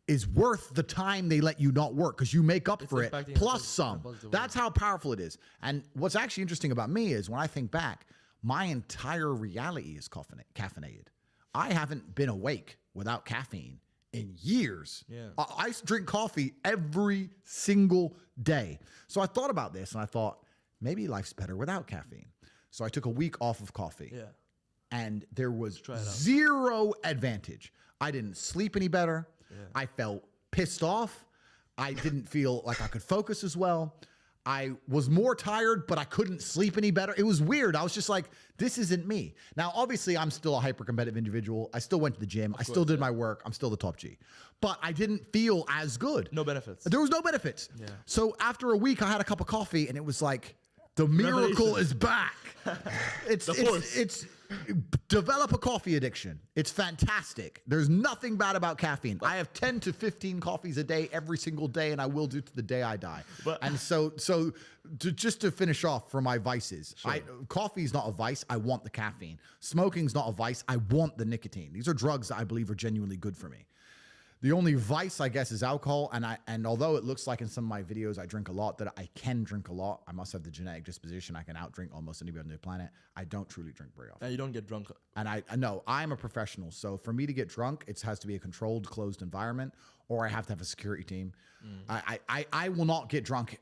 is worth the time they let you not work, because you make up for it plus some. That's how powerful it is. And what's actually interesting about me is when I think back, my entire reality is caffeinated. I haven't been awake without caffeine in years. Yeah. I drink coffee every single day. So I thought about this and I thought, maybe life's better without caffeine. So I took a week off of coffee. Yeah. And there was zero advantage. I didn't sleep any better. Yeah. I felt pissed off. I didn't feel like I could focus as well. I was more tired, but I couldn't sleep any better. It was weird. I was just like, this isn't me. Now, obviously, I'm still a hyper-competitive individual. I still went to the gym. I still did my work. I'm still the top G. But I didn't feel as good. No benefits. There was no benefits. Yeah. So after a week, I had a cup of coffee, and it was like, the miracle is back. It's develop a coffee addiction. It's fantastic. There's nothing bad about caffeine. I have 10 to 15 coffees a day every single day, and I will do to the day I die. And so just to finish off for my vices, coffee is not a vice. I want the caffeine. Smoking's not a vice. I want the nicotine. These are drugs that I believe are genuinely good for me. The only vice, I guess, is alcohol. And although it looks like in some of my videos I drink a lot, that I can drink a lot. I must have the genetic disposition. I can outdrink almost anybody on the planet. I don't truly drink very often. And you don't get drunk. And I know I'm a professional. So for me to get drunk, it has to be a controlled, closed environment, or I have to have a security team. I will not get drunk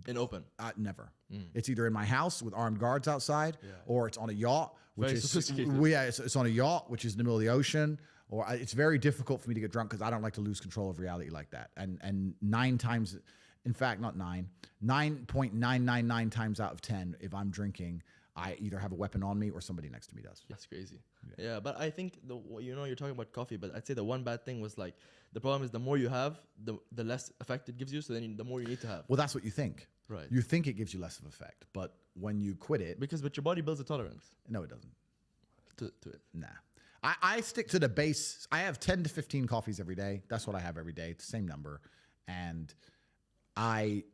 in open. Never. It's either in my house with armed guards outside, or it's on a yacht, which it's on a yacht, which is in the middle of the ocean. Or it's very difficult for me to get drunk because I don't like to lose control of reality like that. And 9 times, in fact, not 9, 9.999 times out of 10, if I'm drinking, I either have a weapon on me or somebody next to me does. That's crazy. Yeah, but I think you're talking about coffee, but I'd say the one bad thing was like the problem is the more you have, the less effect it gives you. So then the more you need to have. Well, that's what you think. Right. You think it gives you less of effect, but when you quit it, but your body builds a tolerance. No, it doesn't. To it. Nah. I stick to the base. I have 10 to 15 coffees every day. That's what I have every day. It's the same number. And I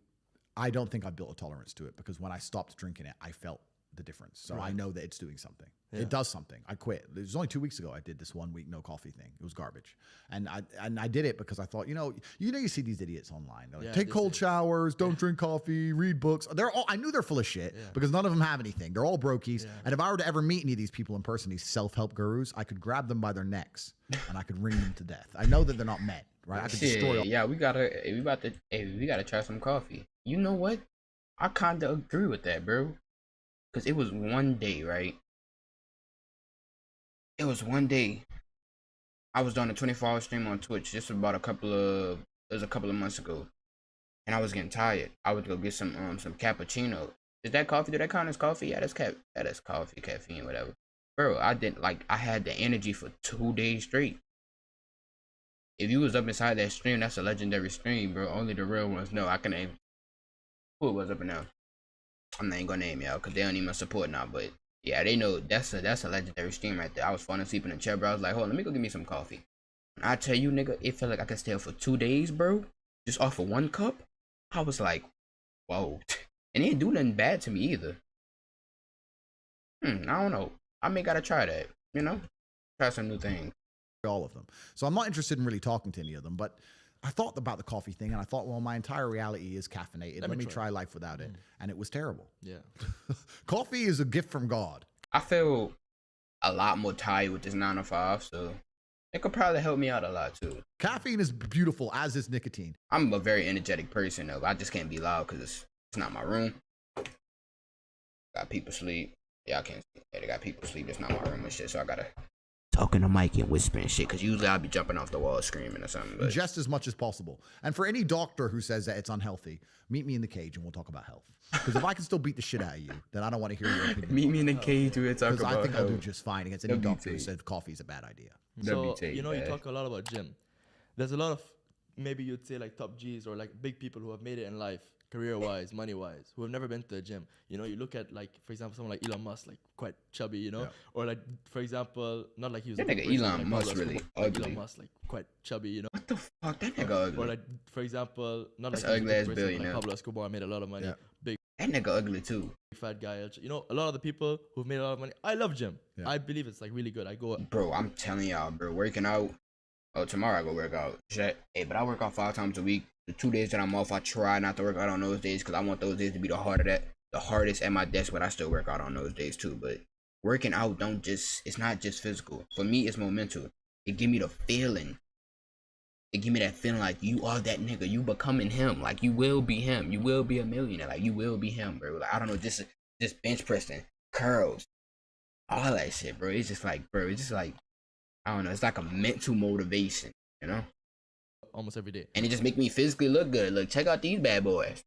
don't think I built a tolerance to it, because when I stopped drinking it, I felt the difference. So I know that it's doing something. Yeah. It does something. I quit. It was only 2 weeks ago I did this 1 week no coffee thing. It was garbage. And I did it because I thought, you see these idiots online. They're like, take cold showers, don't drink coffee, read books. I knew they're full of shit because none of them have anything. They're all brokies. Yeah. And if I were to ever meet any of these people in person, these self-help gurus, I could grab them by their necks and I could wring them to death. I know that they're not men, right? I could destroy. Yeah, we gotta try some coffee. You know what? I kind of agree with that, bro. Because it was one day, right? It was one day. I was doing a 24-hour stream on Twitch just about a couple of months ago. And I was getting tired. I would go get some cappuccino. Is that coffee? Do that count as coffee? Yeah, that's coffee, caffeine, whatever. Bro, I had the energy for 2 days straight. If you was up inside that stream, that's a legendary stream, bro. Only the real ones know. I can name who it was up in there. I'm not even gonna name y'all because they don't even support now, but yeah, they know that's a legendary stream right there. I was falling asleep in the chair, bro. I was like, hold on, let me go get me some coffee. And I tell you, nigga, it felt like I could stay up for 2 days, bro. Just off of 1 cup. I was like, whoa. And it didn't do nothing bad to me either. I don't know. I may gotta try that, Try some new things. All of them. So I'm not interested in really talking to any of them, but I thought about the coffee thing, and I thought, well, my entire reality is caffeinated. Let me try life without it. And it was terrible. Yeah. Coffee is a gift from God. I feel a lot more tired with this 9 to 5, so it could probably help me out a lot, too. Caffeine is beautiful, as is nicotine. I'm a very energetic person, though. I just can't be loud because it's not my room. Got people sleep. Yeah, I can't sleep. Yeah, they got people sleep. It's not my room and shit, so I gotta talk in the mic and whisper and shit, because usually I'll be jumping off the wall screaming or something. But just as much as possible. And for any doctor who says that it's unhealthy, meet me in the cage and we'll talk about health. Because if I can still beat the shit out of you, then I don't want to hear your opinion. Meet me in the cage, we'll talk about health. I think I'll do just fine against any doctor who said coffee is a bad idea. So, you talk a lot about gym. There's a lot of, maybe you'd say like top Gs or like big people who have made it in life, career-wise, money-wise, who have never been to the gym. You look at, like, for example, someone like Elon Musk, like quite chubby, Yeah. Or like, for example, not like he was that nigga Elon Musk really ugly. Elon Musk, like quite chubby, What the fuck? That nigga ugly. Or like, for example, not that's like ugly ass like billionaire. Pablo Escobar made a lot of money. Yeah. Big. That nigga ugly too. Fat guy. You know, a lot of the people who've made a lot of money. I love gym. Yeah. I believe it's like really good. I go. Bro, I'm telling y'all, bro, working out. Oh, tomorrow I go work out. Shit. Hey, but I work out 5 times a week. The 2 days that I'm off, I try not to work out on those days because I want those days to be the hardest at my desk, but I still work out on those days too. But working out it's not just physical. For me, it's more mental. It give me the feeling. It give me that feeling like you are that nigga. You becoming him. Like you will be him. You will be a millionaire. Like you will be him, bro. Like I don't know, just bench pressing, curls, all that shit, bro. It's just like, bro. It's just like, I don't know. It's like a mental motivation, you know. Almost every day. And it just make me physically look good. Look, check out these bad boys.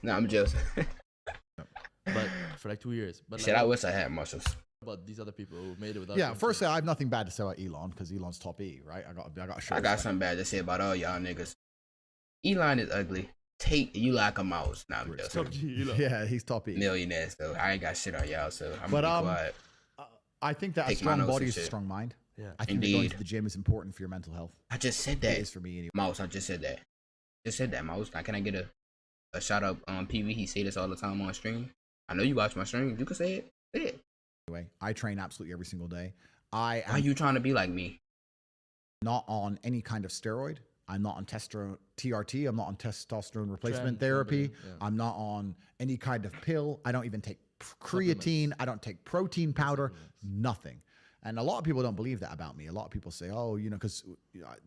No, I'm just. But for like 2 years. But Shit, like, I wish I had muscles. about these other people who made it without. Yeah, firstly, I have nothing bad to say about Elon because Elon's top E, right? I got a show. I got something bad to say about all y'all niggas. Elon is ugly. Tate, you like a mouse. Nah, I'm just Top G, Elon. Yeah, he's top E. millionaires, though. I ain't got shit on y'all, so I'm But gonna be quiet. I think that a Take my strong notes body and is a shit. strong mind. Yeah. I think that going Indeed. to the gym is important for your mental health. I just said It that. is for me anyway. Mouse, I just said that. Just said that, Mouse. Now, can I get a shout out on Peewee? He say this all the time on stream. I know you watch my stream. You can say it. Say it. Anyway, I train absolutely every single day. I Why am you trying to be like me? not on any kind of steroid. I'm not on TRT. I'm not on testosterone replacement Trend, therapy. yeah. I'm not on any kind of pill. I don't even take creatine. I don't take protein powder. Nothing. And a lot of people don't believe that about me. A lot of people say, "Oh, you know," because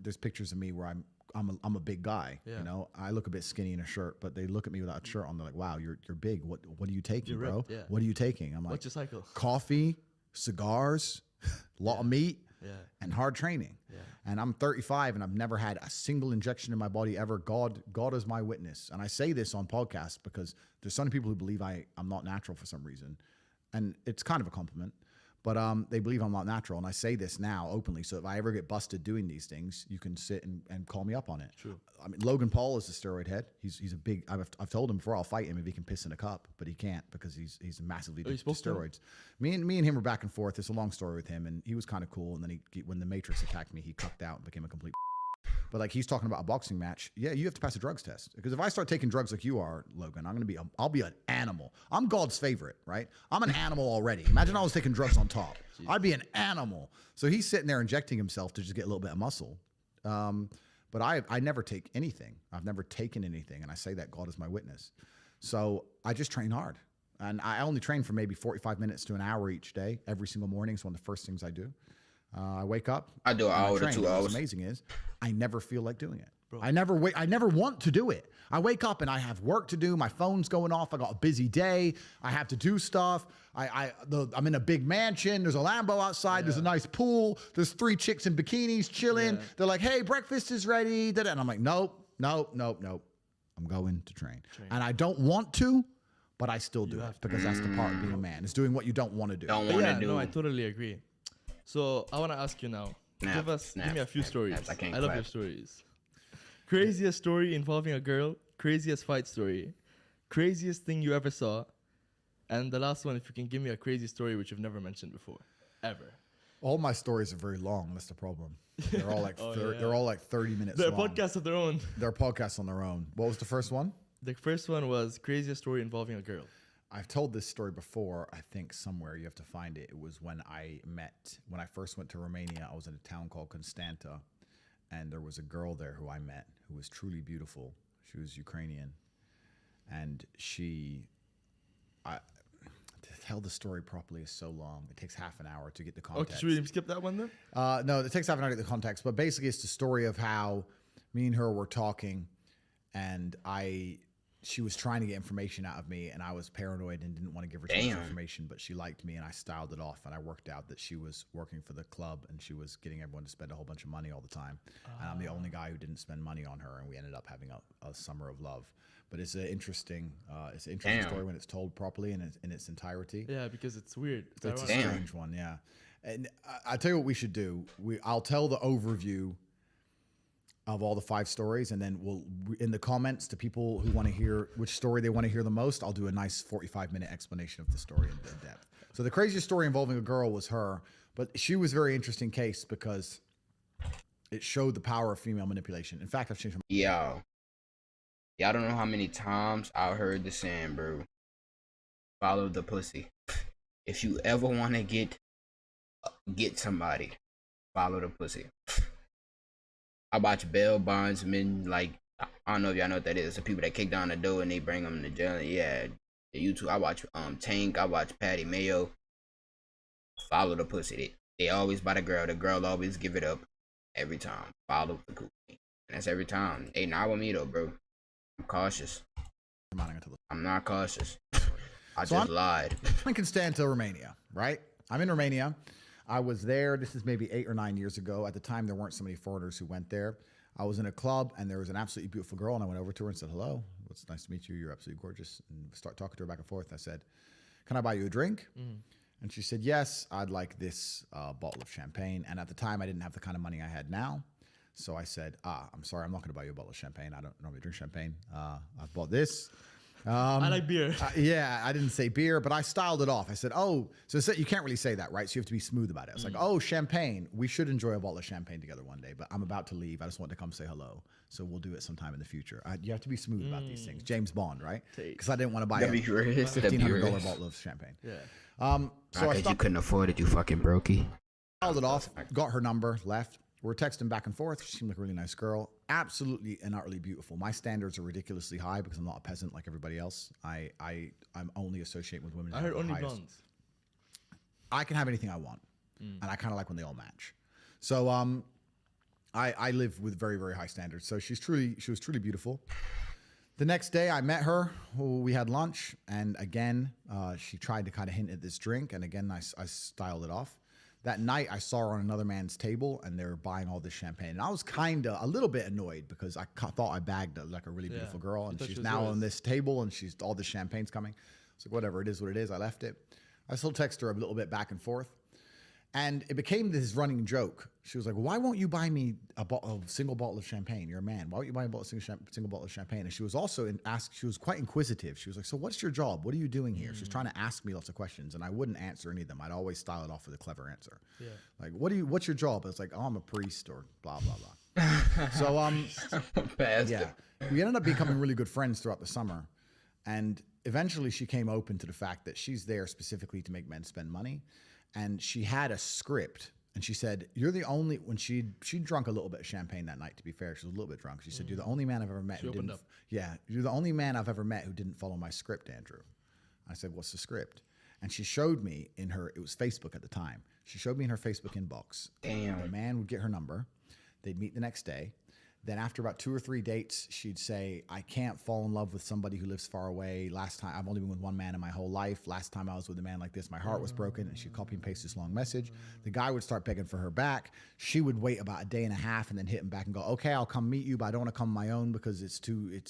there's pictures of me where I'm a big guy. Yeah. You know, I look a bit skinny in a shirt, but they look at me without a shirt on. They're like, "Wow, you're big. What are you taking, You're bro? ripped, yeah. What are you taking?" I'm like, What's your cycle? coffee, cigars, a lot of meat, Yeah. and hard training. Yeah. And I'm 35 and I've never had a single injection in my body ever. God is my witness. And I say this on podcasts because there's some people who believe I'm not natural for some reason. And it's kind of a compliment, but they believe I'm not natural. And I say this now openly. So if I ever get busted doing these things, you can sit and call me up on it. True. I mean, Logan Paul is a steroid head. He's a big, I've told him before I'll fight him if he can piss in a cup, but he can't because he's massively Oh, you addicted to spoke to him? steroids. Me and him were back and forth. It's a long story with him, and he was kind of cool. And then when the Matrix attacked me, he cucked out and became a complete. But like he's talking about a boxing match. Yeah, you have to pass a drugs test because if I start taking drugs like you are, Logan, I'll be an animal. I'm God's favorite, right? I'm an animal already. Imagine I was taking drugs on top. I'd be an animal. So he's sitting there injecting himself to just get a little bit of muscle. But I never take anything. I've never taken anything, and I say that God is my witness. So I just train hard, and I only train for maybe 45 minutes to an hour each day. Every single morning is one of the first things I do. I wake up. I do an and hour to train. 2 What's hours. amazing is I never feel like doing it. Bro. I never want to do it. I wake up and I have work to do. My phone's going off. I got a busy day. I have to do stuff. I'm in a big mansion. There's a Lambo outside. There's a nice pool. There's 3 chicks in bikinis chilling. Yeah. They're like, "Hey, breakfast is ready." And I'm like, nope. I'm going to train. And I don't want to, but I still do it because that's the part of being a man. It's doing what you don't want to do. Don't But want to yeah, do. no, I totally agree. So I want to ask you now. Snap, Give me a few stories. snaps, I can't love clap. your stories. Craziest story involving a girl. Craziest fight story. Craziest thing you ever saw. And the last one, if you can give me a crazy story which you've never mentioned before, ever. All my stories are very long. That's the problem. They're all like Oh, they're all like 30 minutes They're long. podcasts of their own. They're podcasts on their own. What was the first one? The first one was craziest story involving a girl. I've told this story before, I think somewhere you have to find it. It was when I first went to Romania, I was in a town called Constanta, and there was a girl there who I met who was truly beautiful. She was Ukrainian, and to tell the story properly is so long. It takes half an hour to get the context. Okay, should we skip that one then? No, it takes half an hour to get the context, but basically it's the story of how me and her were talking, and she was trying to get information out of me, and I was paranoid and didn't want to give her too much Damn. information, but she liked me, and I styled it off, and I worked out that she was working for the club, and she was getting everyone to spend a whole bunch of money all the time, and I'm the only guy who didn't spend money on her, and we ended up having a summer of love. But it's an interesting Damn. story when it's told properly and in its entirety. Yeah, because it's weird. It's It's a ironic. Damn. strange one, yeah. And I tell you what we should do. I'll tell the overview of all the 5 stories, and then we'll in the comments to people who want to hear which story they want to hear the most. I'll do a nice 45-minute explanation of the story in depth. So the craziest story involving a girl was her, but she was a very interesting case because it showed the power of female manipulation. In fact, I've changed my Yo, Y'all don't know how many times I heard the saying, bro. Follow the pussy. If you ever want to get somebody, follow the pussy. I watch bail bondsmen, like, I don't know if y'all know what that is. The people that kick down the door and they bring them to jail. Yeah, the YouTube. I watch Tank. I watch Patty Mayo. Follow the pussy. They always by the girl. The girl always give it up every time. Follow the cookie. And that's every time. Hey, not with me though, bro. I'm cautious. I'm not cautious. I just lied. I can stand till Romania, right? I'm in Romania. I was there. This is maybe 8 or 9 years ago. At the time, there weren't so many foreigners who went there. I was in a club, and there was an absolutely beautiful girl, and I went over to her and said, hello. It's nice to meet you. You're absolutely gorgeous. And start talking to her back and forth. I said, can I buy you a drink? And she said, yes, I'd like this bottle of champagne. And at the time, I didn't have the kind of money I had now. So I said, I'm sorry, I'm not going to buy you a bottle of champagne. I don't normally drink champagne. I've bought this. I like beer. Yeah, I didn't say beer, but I styled it off. I said, oh, so you can't really say that, right? So you have to be smooth about it. It's like, oh, champagne. We should enjoy a bottle of champagne together one day, but I'm about to leave. I just want to come say hello. So we'll do it sometime in the future. You have to be smooth about these things. James Bond, right? Because I didn't want to buy a $1,500 bottle of champagne. Yeah. So you couldn't afford it, you fucking brokey. Styled it off, got her number, left. We're texting back and forth. She seemed like a really nice girl. Absolutely and utterly beautiful. My standards are ridiculously high because I'm not a peasant like everybody else. I'm only associating with women. I heard only blondes. I can have anything I want. And I kind of like when they all match. So I live with very, very high standards. So she was truly beautiful. The next day I met her. We had lunch. And again, she tried to kind of hint at this drink. And again, I styled it off. That night, I saw her on another man's table, and they were buying all this champagne. And I was kind of a little bit annoyed because I thought I bagged like a really beautiful girl, and she's now on this table, and all this champagne's coming. It's like, whatever, it is what it is. I left it. I still text her a little bit back and forth. And it became this running joke. She was like, why won't you buy me a single bottle of champagne? You're a man. Why won't you buy a single bottle of champagne? And she was also she was quite inquisitive. She was like, so what's your job? What are you doing here? She was trying to ask me lots of questions, and I wouldn't answer any of them. I'd always style it off with a clever answer. Yeah. Like, what's your job? It's like, oh, I'm a priest or blah, blah, blah. So, yeah, we ended up becoming really good friends throughout the summer. And eventually she came open to the fact that she's there specifically to make men spend money. And she had a script, and she said, you're the only, when she drunk a little bit of champagne that night, to be fair, she was a little bit drunk. She said, you're the only man I've ever met who didn't, you're the only man I've ever met who didn't follow my script, Andrew. I said, what's the script? And she showed me it was Facebook at the time. She showed me in her Facebook inbox. Damn. The man would get her number. They'd meet the next day. Then after about 2 or 3 dates, she'd say, I can't fall in love with somebody who lives far away. Last time, I've only been with one man in my whole life. Last time I was with a man like this, my heart was broken. And she'd copy and paste this long message. The guy would start begging for her back. She would wait about a day and a half and then hit him back and go, okay, I'll come meet you, but I don't want to come on my own because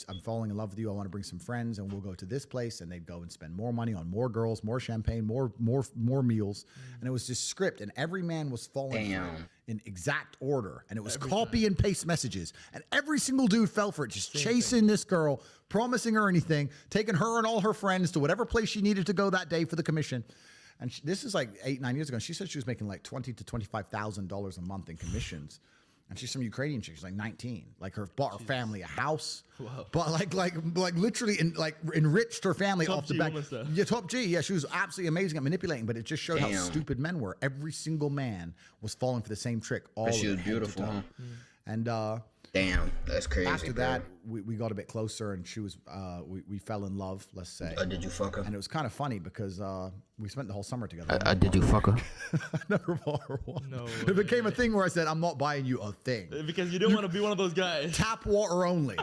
I'm falling in love with you. I want to bring some friends and we'll go to this place. And they'd go and spend more money on more girls, more champagne, more meals. And it was just script. And every man was falling for it in exact order. And it was copy and paste messages. And every single dude fell for it, just chasing this girl, promising her anything, taking her and all her friends to whatever place she needed to go that day for the commission. And this is like 8, 9 years ago. And she said she was making like $20,000 to $25,000 a month in commissions. And she's some Ukrainian chick. She's like 19. Like bought her family a house. Wow. But like literally enriched her family top off the back. Yeah, top G. Yeah, she was absolutely amazing at manipulating. But it just showed how stupid men were. Every single man was falling for the same trick. All she was beautiful. Huh? And damn, that's crazy. After that, we got a bit closer, and she was we fell in love. Let's say. Did you fuck her? And it was kind of funny because we spent the whole summer together. Did you fuck her? I never bought her one. No. It became a thing where I said, "I'm not buying you a thing." Because you didn't want to be one of those guys. Tap water only.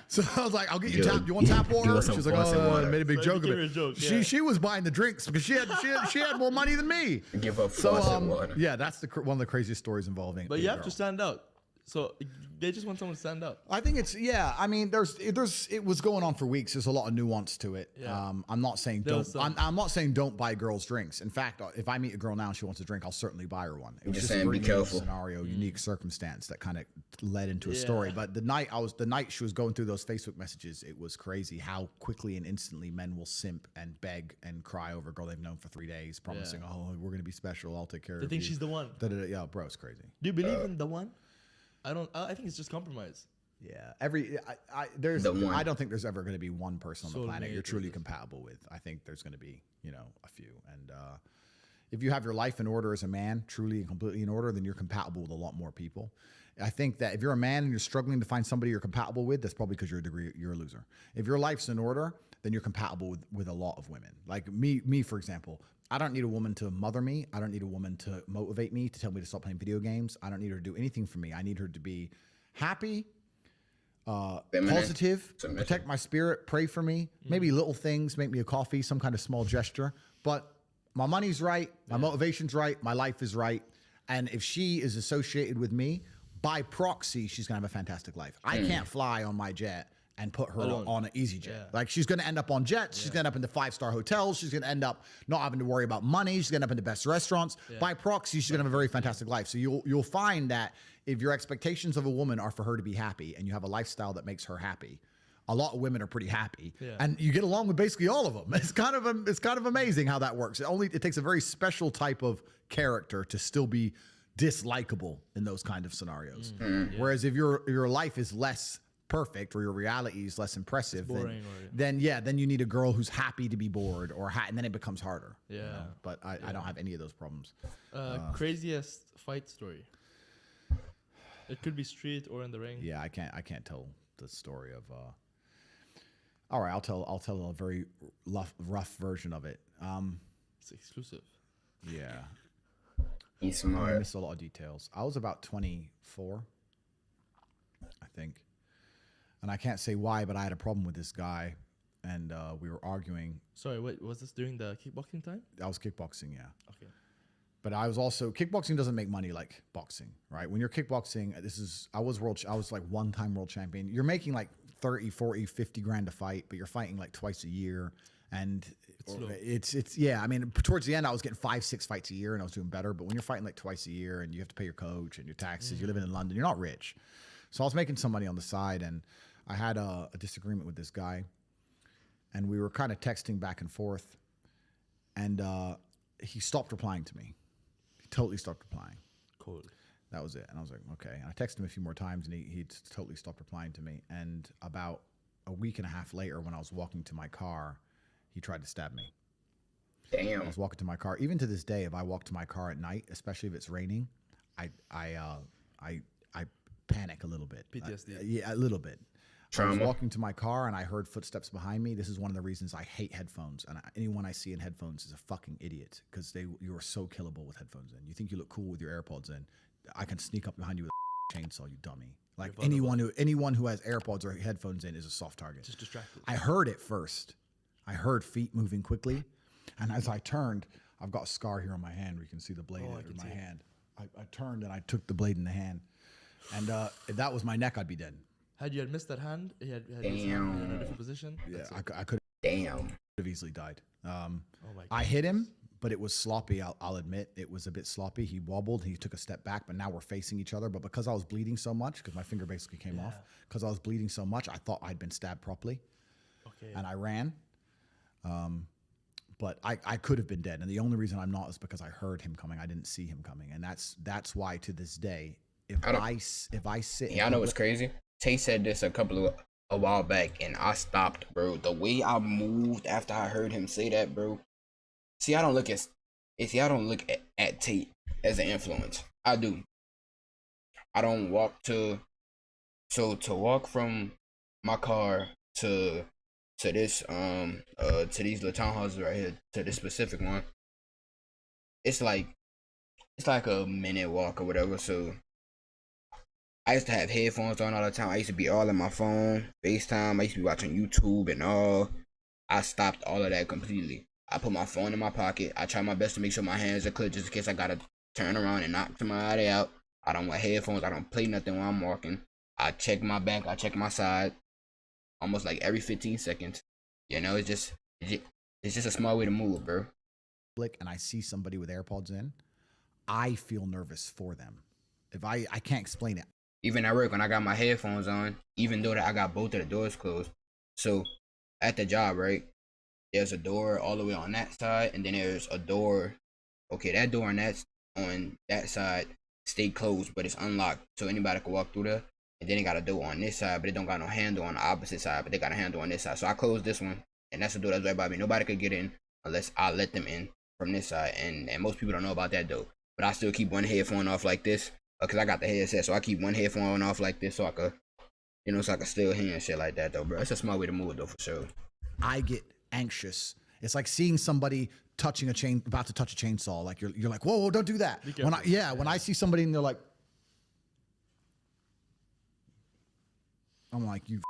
So I was like, "I'll get you tap. You want tap water?" She was like, "Oh," I made a big joke of it. She was buying the drinks because she had more money than me. Give up faucet water. Yeah, that's one of the craziest stories involving. But you have to stand out. So they just want someone to stand up. I think it's I mean, it was going on for weeks. There's a lot of nuance to it. Yeah. I'm not saying I'm not saying don't buy girls drinks. In fact, if I meet a girl now and she wants a drink, I'll certainly buy her one. It was just a very unique scenario, unique circumstance that kind of led into a story. But the night she was going through those Facebook messages, it was crazy how quickly and instantly men will simp and beg and cry over a girl they've known for 3 days, promising, "Oh, we're gonna be special. I'll take care of you." They think she's the one. Yeah, bro, it's crazy. Do you believe in the one? I don't. I think it's just compromise. Yeah, there's The one. I don't think there's ever going to be one person on the planet Soulmate you're truly is- compatible with. I think there's going to be, a few. And if you have your life in order as a man, truly and completely in order, then you're compatible with a lot more people. I think that if you're a man and you're struggling to find somebody you're compatible with, that's probably because you're a loser. If your life's in order, then you're compatible with a lot of women. Like me, for example, I don't need a woman to mother me. I don't need a woman to motivate me, to tell me to stop playing video games. I don't need her to do anything for me. I need her to be happy, Feminine, positive, submissive. protect my spirit, pray for me, maybe little things, make me a coffee, some kind of small gesture. But my money's right, my motivation's right, my life is right. And if she is associated with me, by proxy, she's gonna have a fantastic life. I can't fly on my jet and put her on an easy jet. Yeah. Like, she's gonna end up on jets, she's gonna end up in the 5-star hotels, she's gonna end up not having to worry about money, she's gonna end up in the best restaurants. By proxy, she's gonna have a very fantastic life. So you'll find that if your expectations of a woman are for her to be happy and you have a lifestyle that makes her happy, a lot of women are pretty happy, and you get along with basically all of them. It's kind of amazing how that works. It takes a very special type of character to still be dislikable in those kind of scenarios. Whereas if your life is less perfect or your reality is less impressive, then you need a girl who's happy to be bored, and then it becomes harder. But I don't have any of those problems. Craziest fight story. It could be street or in the ring. Yeah, I can't tell the story of. All right, I'll tell a very rough version of it. It's exclusive. Yeah, He's I smart. missed a lot of details. I was about 24, I think, and I can't say why, but I had a problem with this guy, and we were arguing. Sorry, wait, was this during the kickboxing time? I was kickboxing, yeah. Okay. But I was also kickboxing doesn't make money like boxing, right? When you're kickboxing, I was like one-time world champion. You're making like 30, 40, 50 grand a fight, but you're fighting like twice a year. And it's I mean, towards the end, I was getting 5-6 fights a year and I was doing better. But when you're fighting like twice a year and you have to pay your coach and your taxes, you're living in London, you're not rich. So I was making some money on the side, and I had a disagreement with this guy, and we were kind of texting back and forth, and he stopped replying to me. He totally stopped replying. Cool. That was it. And I was like, okay. And I texted him a few more times, and he totally stopped replying to me. And about a week and a half later, when I was walking to my car, he tried to stab me. Damn. I was walking to my car. Even to this day, if I walk to my car at night, especially if it's raining, I panic a little bit. PTSD. Yeah, a little bit. Trauma. I was walking to my car and I heard footsteps behind me. This is one of the reasons I hate headphones. And anyone I see in headphones is a fucking idiot, because you are so killable with headphones in. You think you look cool with your AirPods in. I can sneak up behind you with a chainsaw, you dummy. Like, anyone who has AirPods or headphones in is a soft target. Just distracted. I heard it first. I heard feet moving quickly. And as I turned, I've got a scar here on my hand where you can see the blade in my hand. I turned and I took the blade in the hand. And if that was my neck, I'd be dead. Had you had missed that hand, he had his hand in a different position. Yeah, I could Damn. have easily died. Oh my God. I hit him, but it was sloppy. I'll admit it was a bit sloppy. He wobbled. He took a step back, but now we're facing each other. But because I was bleeding so much, because my finger basically came off, because I was bleeding so much, I thought I'd been stabbed properly. Okay. And I ran. But I could have been dead. And the only reason I'm not is because I heard him coming. I didn't see him coming. And that's why to this day, if I sit. Yeah, I know what's crazy. Tate said this a while back, and I stopped, bro. The way I moved after I heard him say that, bro. See, I don't look at Tate as an influence. I do. I don't walk to walk from my car to this to these little townhouses right here, to this specific one. It's like a minute walk or whatever. So I used to have headphones on all the time. I used to be all in my phone, FaceTime. I used to be watching YouTube and all. I stopped all of that completely. I put my phone in my pocket. I try my best to make sure my hands are clear, just in case I gotta turn around and knock somebody out. I don't wear headphones. I don't play nothing while I'm walking. I check my back. I check my side. Almost like every 15 seconds. You know, it's just a smart way to move, bro. And I see somebody with AirPods in, I feel nervous for them. If I can't explain it. Even at work, when I got my headphones on, even though that I got both of the doors closed. So at the job, right, there's a door all the way on that side, and then there's a door. Okay, that door on that side stay closed, but it's unlocked, so anybody can walk through there. and then they got a door on this side, but it don't got no handle on the opposite side, but they got a handle on this side. So I closed this one, and that's the door that's right by me. Nobody could get in unless I let them in from this side, and most people don't know about that though. But I still keep one headphone off like this, because I got the headset, so I keep one headphone off like this so I could, you know, so I can still hear and shit like that though, bro. It's a smart way to move though, for sure. I get anxious. It's like seeing somebody touching a chain, about to touch a chainsaw. Like you're like, whoa, don't do that. When I see somebody and they're like, I'm like, you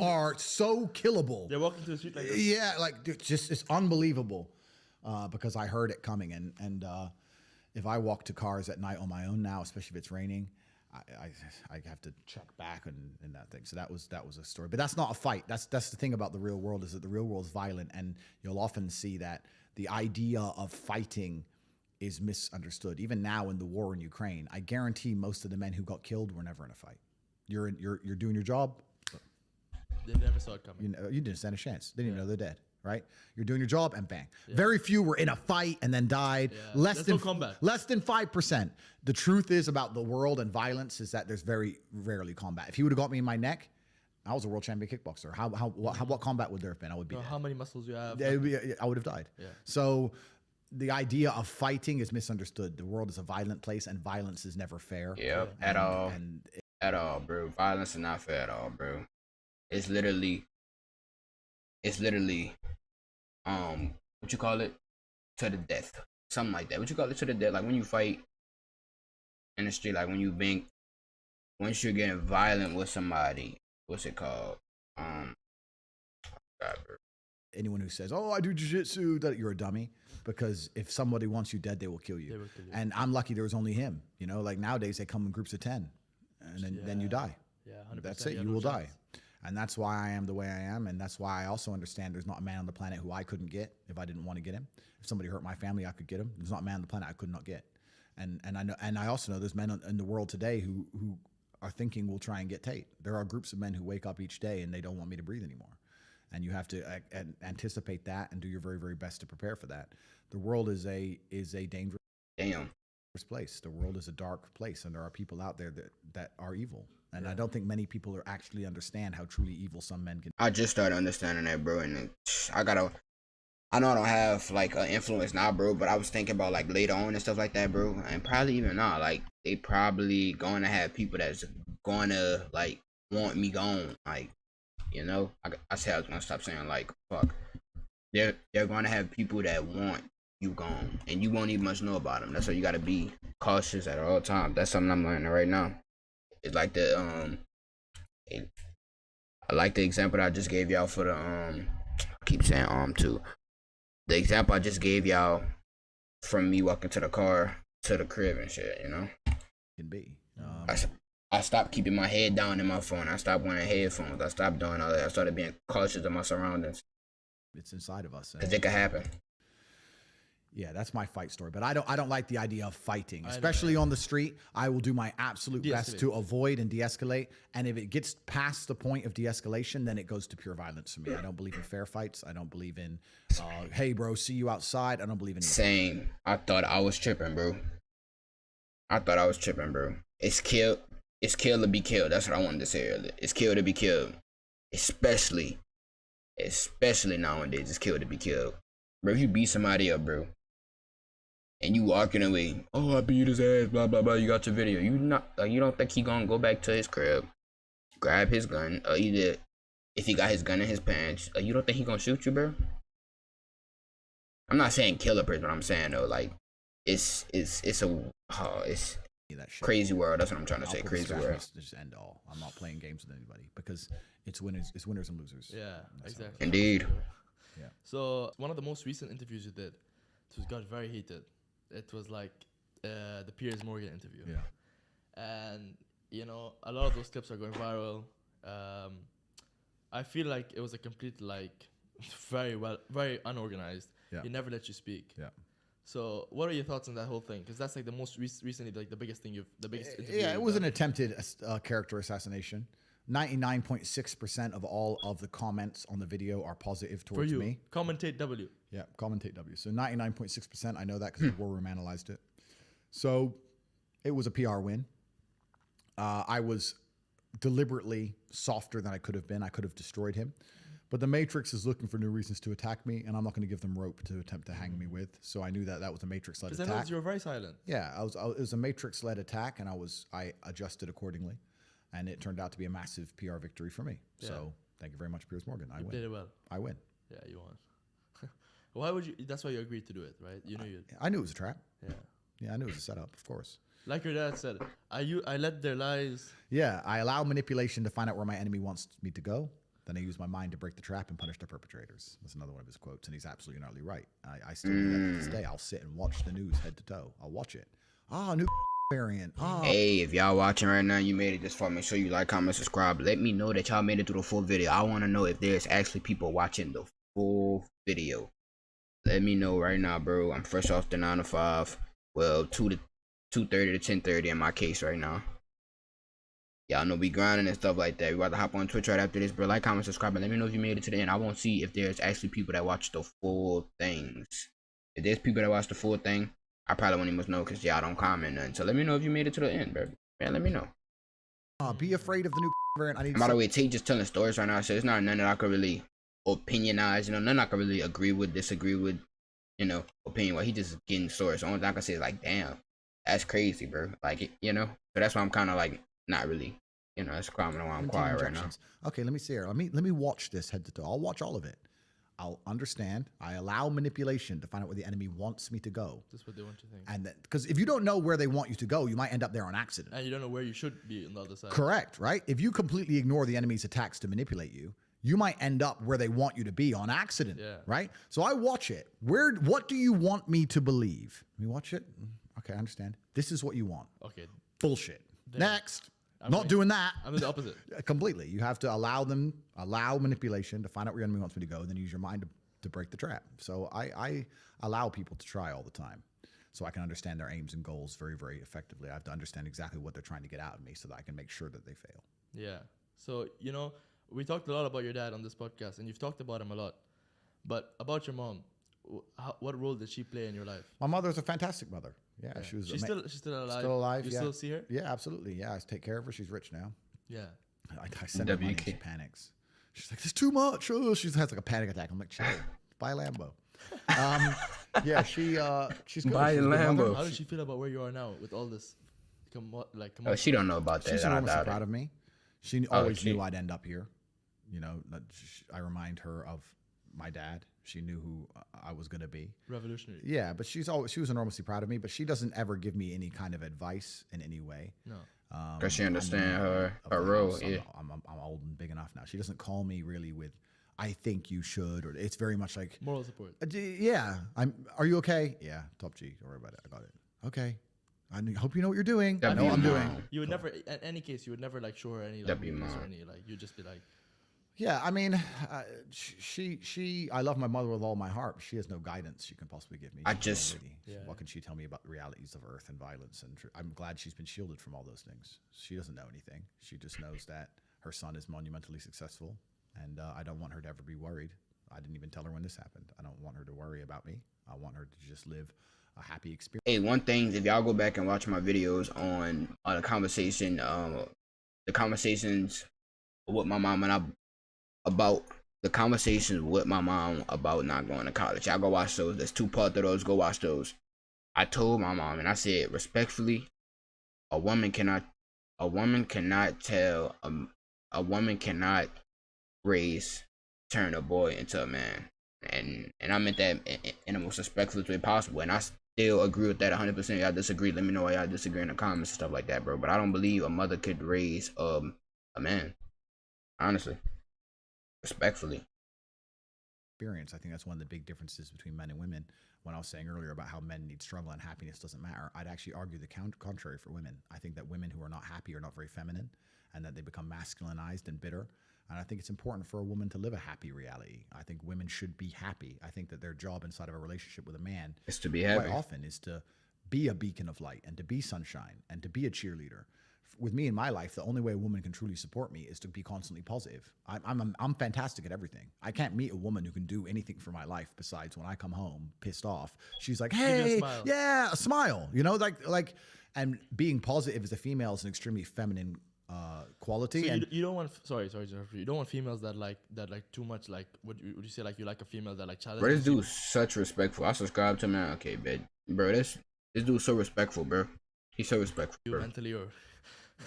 are so killable. They're walking through the street like this. Yeah, like dude, just it's unbelievable. Because I heard it coming, and if I walk to cars at night on my own now, especially if it's raining, I have to check back and that thing. So that was a story, but that's not a fight. That's the thing about the real world, is that the real world is violent, and you'll often see that the idea of fighting is misunderstood. Even now in the war in Ukraine, I guarantee most of the men who got killed were never in a fight. You're doing your job. They never saw it coming. You didn't stand a chance. They didn't even know they're dead. Right? You're doing your job and bang. Yeah. Very few were in a fight and then died. Yeah. Less than 5%. The truth is about the world and violence is that there's very rarely combat. If he would have got me in my neck, I was a world champion kickboxer. What combat would there have been? I would be dead. How many muscles you have? I would have died. Yeah. So the idea of fighting is misunderstood. The world is a violent place, and violence is never fair. Yep, at all. At all, bro. Violence is not fair at all, bro. It's literally what you call it, to the death, something like that. What you call it, to the death? Like when you fight in the street, like once you're getting violent with somebody, what's it called? God, bro. Anyone who says, "Oh, I do jiu-jitsu," that you're a dummy, because if somebody wants you dead, they will kill you. And I'm lucky there was only him. You know, like nowadays they come in groups of 10, and then you die. Yeah, 100%. That's it. You will die. And that's why I am the way I am, and that's why I also understand there's not a man on the planet who I couldn't get if I didn't want to get him. If somebody hurt my family, I could get him. There's not a man on the planet I could not get. And I know, and I also know there's men in the world today who are thinking we'll try and get Tate. There are groups of men who wake up each day and they don't want me to breathe anymore. And you have to anticipate that and do your very, very best to prepare for that. The world is a dangerous place. The world is a dark place, and there are people out there that are evil. And I don't think many people actually understand how truly evil some men can. I just started understanding that, bro, and I know I don't have like an influence now, bro, but I was thinking about like later on and stuff like that, bro, and probably even now, like they probably going to have people that's going to like want me gone, like, you know. I said I was gonna stop saying like fuck. They're going to have people that want you gone, and you won't even much know about them. That's why you got to be cautious at all times. That's something I'm learning right now. It's like I like the example that I just gave y'all for the I keep saying too. The example I just gave y'all from me walking to the car to the crib and shit, you know. Can be. I stopped keeping my head down in my phone. I stopped wearing headphones. I stopped doing all that. I started being cautious of my surroundings. It's inside of us. Cause it could happen. Yeah, that's my fight story. But I don't like the idea of fighting, especially on the street. I will do my absolute best to avoid and de-escalate. And if it gets past the point of de-escalation, then it goes to pure violence for me. I don't believe in fair fights. I don't believe in, hey, bro, see you outside. I don't believe in anything. Same. I thought I was tripping, bro. It's kill to be killed. That's what I wanted to say earlier. It's kill to be killed. Especially nowadays, it's kill to be killed. Bro, if you beat somebody up, bro, and you walking away, oh, I beat his ass, blah blah blah. You got your video. You don't think he gonna go back to his crib, grab his gun, or either if he got his gun in his pants, you don't think he gonna shoot you, bro? I'm not saying kill a person, but I'm saying though, like it's crazy world. That's what I'm trying to say. Crazy world. Just end all. I'm not playing games with anybody because it's winners and losers. Yeah, exactly. Indeed. Yeah. So one of the most recent interviews you did, it got very heated. It was like the Piers Morgan interview. Yeah. And you know, a lot of those clips are going viral. I feel like it was a complete like very unorganized. Yeah. He never let you speak. Yeah. So what are your thoughts on that whole thing? Because that's like the most recently like the biggest interview. Yeah, it was an attempted character assassination. 99.6% of all of the comments on the video are positive towards me. Commentate W. Yeah, commentate W. So 99.6%, I know that because the War Room analyzed it. So it was a PR win. I was deliberately softer than I could have been. I could have destroyed him. But the Matrix is looking for new reasons to attack me, and I'm not going to give them rope to attempt to hang me with. So I knew that that was a Matrix-led attack. Because you were very silent. Yeah, it was a Matrix-led attack, and I adjusted accordingly, and it turned out to be a massive PR victory for me. Yeah. So thank you very much, Piers Morgan. I win. Did it well. I win. Yeah, you won. Why would you? That's why you agreed to do it, right? You knew you. I knew it was a trap. Yeah. Yeah, I knew it was a setup, of course. Like your dad said, I let their lies. Yeah, I allow manipulation to find out where my enemy wants me to go. Then I use my mind to break the trap and punish the perpetrators. That's another one of his quotes, and he's absolutely utterly right. I still do that to this day. I'll sit and watch the news head to toe. I'll watch it. New variant. Hey, if y'all watching right now, you made it this far. Make sure you like, comment, subscribe. Let me know that y'all made it through the full video. I want to know if there's actually people watching the full video. Let me know right now, bro. I'm fresh off the 9 to 5. Well, 2:30 to 10:30 in my case right now. Y'all know we grinding and stuff like that. We about to hop on Twitch right after this, bro. Like, comment, subscribe, and let me know if you made it to the end. I want to see if there's actually people that watch the full things. If there's people that watch the full thing, I probably won't even know because y'all don't comment nothing. So let me know if you made it to the end, bro. Man, let me know. Be afraid of the new variant. By the way, Tate just telling stories right now, so it's not none that I could really opinionize, you know, none I could really agree with, disagree with, you know, opinion. Well, he just getting stories. The only thing I can say is like, damn, that's crazy, bro. Like, you know, so that's why I'm kind of like, not really, you know, that's comment why I'm quiet right now. Okay, let me see here. Let me watch this head to toe. I'll watch all of it. I'll understand. I allow manipulation to find out where the enemy wants me to go. That's what they want you to think. And because if you don't know where they want you to go, you might end up there on accident. And you don't know where you should be on the other side. Correct, right? If you completely ignore the enemy's attacks to manipulate you, you might end up where they want you to be on accident, right? So I watch it. What do you want me to believe? Let me watch it. Okay, I understand. This is what you want. Okay. Bullshit. Damn. Next. I'm not doing that. I'm the opposite. Completely. You have to allow manipulation to find out where your enemy wants me to go, and then use your mind to break the trap. So I allow people to try all the time, so I can understand their aims and goals very, very effectively. I have to understand exactly what they're trying to get out of me so that I can make sure that they fail. Yeah. So, you know, we talked a lot about your dad on this podcast, and you've talked about him a lot. But about your mom, what role did she play in your life? My mother's a fantastic mother. Yeah, she was. She's still alive. Still alive. You still see her? Yeah, absolutely. Yeah, I take care of her. She's rich now. Yeah. I send her money. She panics. She's like, "There's too much." Oh, she has like a panic attack. I'm like, "Chill, buy a Lambo." Yeah, she's good. Buy a Lambo. How does she feel about where you are now with all this? Oh, she don't know about that. She's enormously proud of me. She always knew I'd end up here. You know, I remind her of my dad. She knew who I was going to be. Revolutionary. Yeah, but she was enormously proud of me, but she doesn't ever give me any kind of advice in any way. No. Because she understands her role. Yeah. I'm old and big enough now. She doesn't call me really with, I think you should, or it's very much like moral support. Yeah. Are you okay? Yeah. Top G. Don't worry about it. I got it. Okay. I hope you know what you're doing. I know what I'm doing. You would never, in any case, you would never like show her any like weakness or any like. You'd just be like. Yeah, I mean, I love my mother with all my heart. But she has no guidance she can possibly give me. What can she tell me about the realities of Earth and violence? And I'm glad she's been shielded from all those things. She doesn't know anything. She just knows that her son is monumentally successful, and I don't want her to ever be worried. I didn't even tell her when this happened. I don't want her to worry about me. I want her to just live a happy experience. Hey, one thing, if y'all go back and watch my videos on the conversation, the conversations with my mom and about not going to college. Y'all go watch those. There's 2 parts of those. Go watch those. I told my mom, and I said respectfully, a woman cannot turn a boy into a man. And I meant that in the most respectful way possible. And I still agree with that 100%. Y'all disagree, let me know why y'all disagree in the comments and stuff like that, bro. But I don't believe a mother could raise a man. Honestly. Respectfully. Experience. I think that's one of the big differences between men and women. When I was saying earlier about how men need struggle and happiness doesn't matter, I'd actually argue the contrary for women. I think that women who are not happy are not very feminine, and that they become masculinized and bitter. And I think it's important for a woman to live a happy reality. I think women should be happy. I think that their job inside of a relationship with a man is to be happy. Quite often is to be a beacon of light and to be sunshine and to be a cheerleader. With me in my life, the only way a woman can truly support me is to be constantly positive. I'm fantastic at everything. I can't meet a woman who can do anything for my life besides when I come home pissed off, she's like, "Hey, a smile." You know, like, and being positive as a female is an extremely feminine quality. So and you don't want you don't want females that like too much like would you say like you like a female that like challenges Bro, this you? dude's such respectful. I subscribe to him, man. Okay, bro, this dude's so respectful, bro. He's so respectful, You bro. mentally or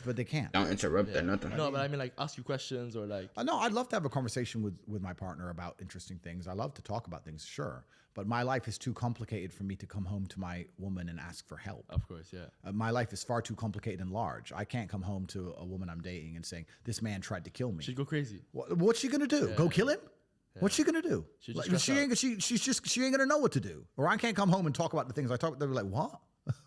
but they can't. Don't interrupt that, nothing. no, but I mean like ask you questions or like No, I'd love to have a conversation with my partner about interesting things. I love to talk about things, sure. But my life is too complicated for me to come home to my woman and ask for help. of course, yeah. My life is far too complicated and large. I can't come home to a woman I'm dating and saying, this man tried to kill me. She'd go crazy. What's she going to do? Go kill him? What's she going to do? She'd just Like, stress she ain't going to know what to do. Or I can't come home and talk about the things I talk about. They'll be like, what?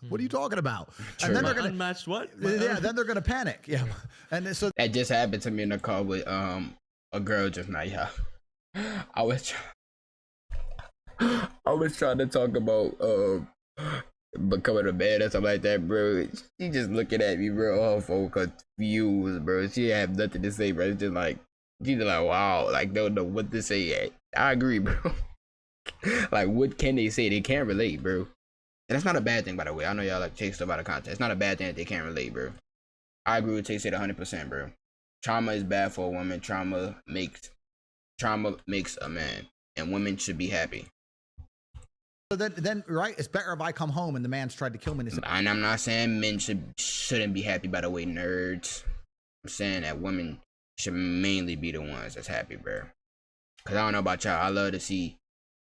What are you talking about? True. And then they're My going unmatched what? yeah, then they're going to panic. Yeah. And then, so That just happened to me in the car with a girl just now. Yeah, I was trying to talk about becoming a man or something like that, bro. She just looking at me, bro. Her phone confused, bro. She have nothing to say, bro. It's just like she's like, wow, like don't know what to say yet. I agree, bro. Like, what can they say? They can't relate, bro. And that's not a bad thing, by the way. I know y'all like take stuff out of context. It's not a bad thing that they can't relate, bro. I agree with Tate said 100%, bro. Trauma is bad for a woman. Trauma makes a man, and women should be happy. then right, it's better if I come home and the man's tried to kill me. And I'm not saying men shouldn't be happy, by the way, nerds. I'm saying that women should mainly be the ones that's happy, bro. Cause I don't know about y'all, I love to see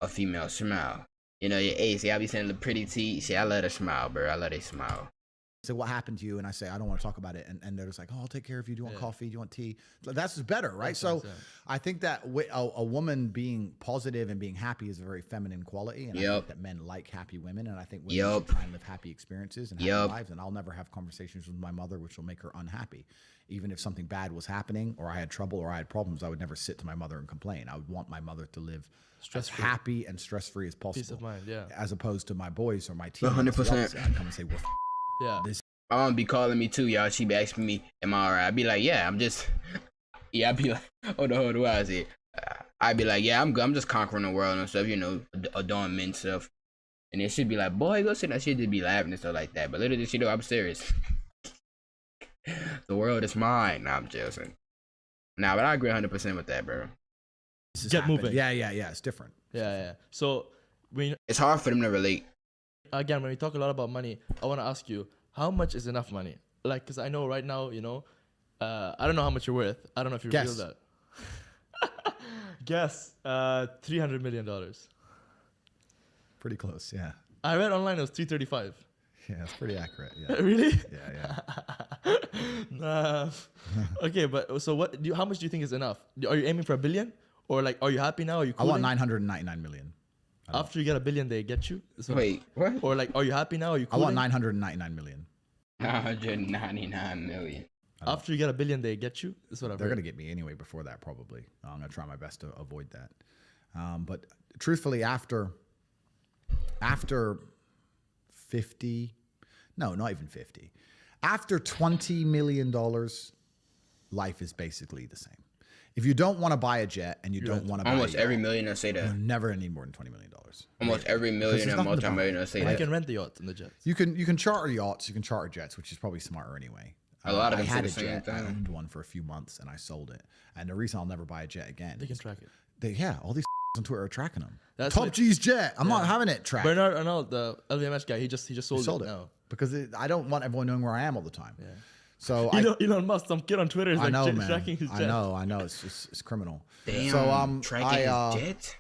a female smile. You know, see, I be saying the pretty tea. See, I love to smile, bro. I love they smile. So what happened to you? And I say, I don't want to talk about it. And they're just like, oh, I'll take care of you. Do you want coffee? Do you want tea? That's just better, right? So I think that a woman being positive and being happy is a very feminine quality. And I think that men like happy women. And I think women should try and live happy experiences and happy lives. And I'll never have conversations with my mother which will make her unhappy. Even if something bad was happening or I had trouble or I had problems, I would never sit to my mother and complain. I would want my mother to live as happy and stress-free as possible. Peace of mind, yeah. As opposed to my boys or my team. 100%. I come and say, well, yeah. My mom be calling me too, y'all. She be asking me, am I alright? I'd be like, yeah, I'm just, I'd be like, hold on, what I say? I'd be like, yeah, I'm just conquering the world and stuff, you know, adorning men stuff. And then she'd be like, boy, go sit down. She'd just be laughing and stuff like that. But little did she know, I'm serious. The world is mine. Nah, I'm joking. Nah, but I agree 100% with that, bro. Get moving. Yeah. It's different. Yeah. So it's hard for them to relate. Again, when we talk a lot about money, I want to ask you, how much is enough money? Like, because I know right now, you know, I don't know how much you're worth. I don't know if you reveal that. Guess $300 million. Pretty close, yeah. I read online it was 335. Yeah, that's pretty accurate. Yeah. Really? Yeah. Nah. Okay, but so how much do you think is enough? Are you aiming for $1 billion? Or like, are you happy now? Are you cooling? I want 999 million. After you get $1 billion, they get you? Wait, what? Or like, are you happy now? Are you I cooling? want 999 million. 999 million. After you get $1 billion, they get you? That's what I've They're heard. going to get me anyway before that, probably. I'm going to try my best to avoid that. But truthfully, after 50, no, not even 50. After $20 million, life is basically the same. If you don't want to buy a jet and you don't want to buy almost a yacht, every millionaire say that. you'll never need more than $20 million. Almost every millionaire, multi-millionaire say You that. can rent the yacht and the jets. You can charter yachts, you can charter jets, which is probably smarter anyway. A lot of I them say had the a same jet. I thing. owned one for a few months and I sold it. And the reason I'll never buy a jet again, They can track it. all these on Twitter are tracking them. That's Top what- G's jet. I'm not having it tracked. Bernard Arnault, the LVMH guy, he just sold it now. because I don't want everyone knowing where I am all the time. Yeah. So Elon Musk, some kid on Twitter is like tracking his jet. I know. It's criminal. Damn, So tracking his jet?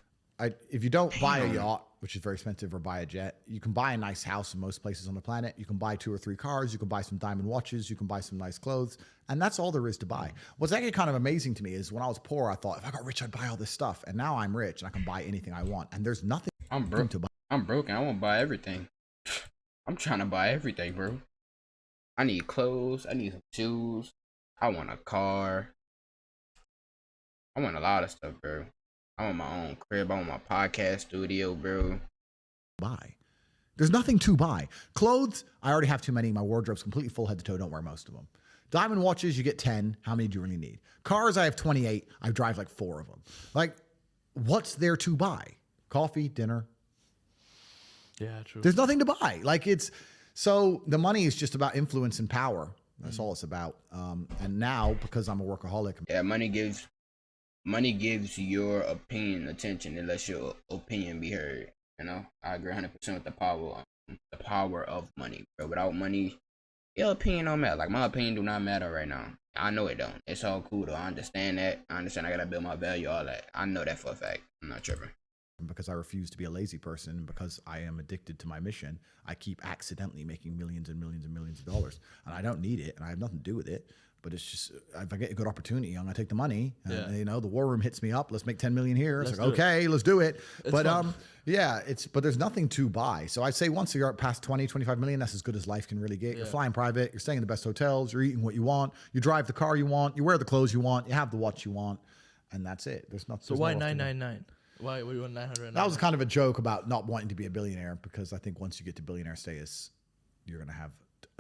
if you don't buy a yacht, which is very expensive, or buy a jet, you can buy a nice house in most places on the planet. You can buy 2 or 3 cars. You can buy some diamond watches. You can buy some nice clothes. And that's all there is to buy. What's actually kind of amazing to me is when I was poor, I thought if I got rich, I'd buy all this stuff. And now I'm rich and I can buy anything I want. And there's nothing I'm broke. to buy. I'm broke and I want to buy everything. I'm trying to buy everything, bro. I need clothes. I need some shoes. I want a car. I want a lot of stuff, bro. I want my own crib. I want my podcast studio, bro. Buy. There's nothing to buy. Clothes, I already have too many. My wardrobe's completely full head to toe. Don't wear most of them. Diamond watches, you get 10. How many do you really need? Cars, I have 28. I drive like 4 of them. Like, what's there to buy? Coffee, dinner. Yeah, true. There's nothing to buy. So the money is just about influence and power. That's all it's about. And now, because I'm a workaholic, Yeah, money gives your opinion attention. It lets your opinion be heard. You know, I agree 100% with the power of money, bro. Without money, your opinion don't matter. Like, my opinion do not matter right now. I know it don't. It's all cool though. I understand that. I understand I gotta build my value, all that. I know that for a fact. I'm not tripping. because I refuse to be a lazy person, because I am addicted to my mission, I keep accidentally making millions and millions and millions of dollars. And I don't need it, and I have nothing to do with it. But it's just, if I get a good opportunity, I'm gonna take the money. And, you know, the war room hits me up. Let's make 10 million here. It's like, okay, let's do it. But yeah, but there's nothing to buy. So I'd say once you're past 20, 25 million, that's as good as life can really get. You're flying private. You're staying in the best hotels. You're eating what you want. You drive the car you want. You wear the clothes you want. You have the watch you want, and that's it. There's not. So why 999? Why we want 900? That was kind of a joke about not wanting to be a billionaire, because I think once you get to billionaire status, you're gonna have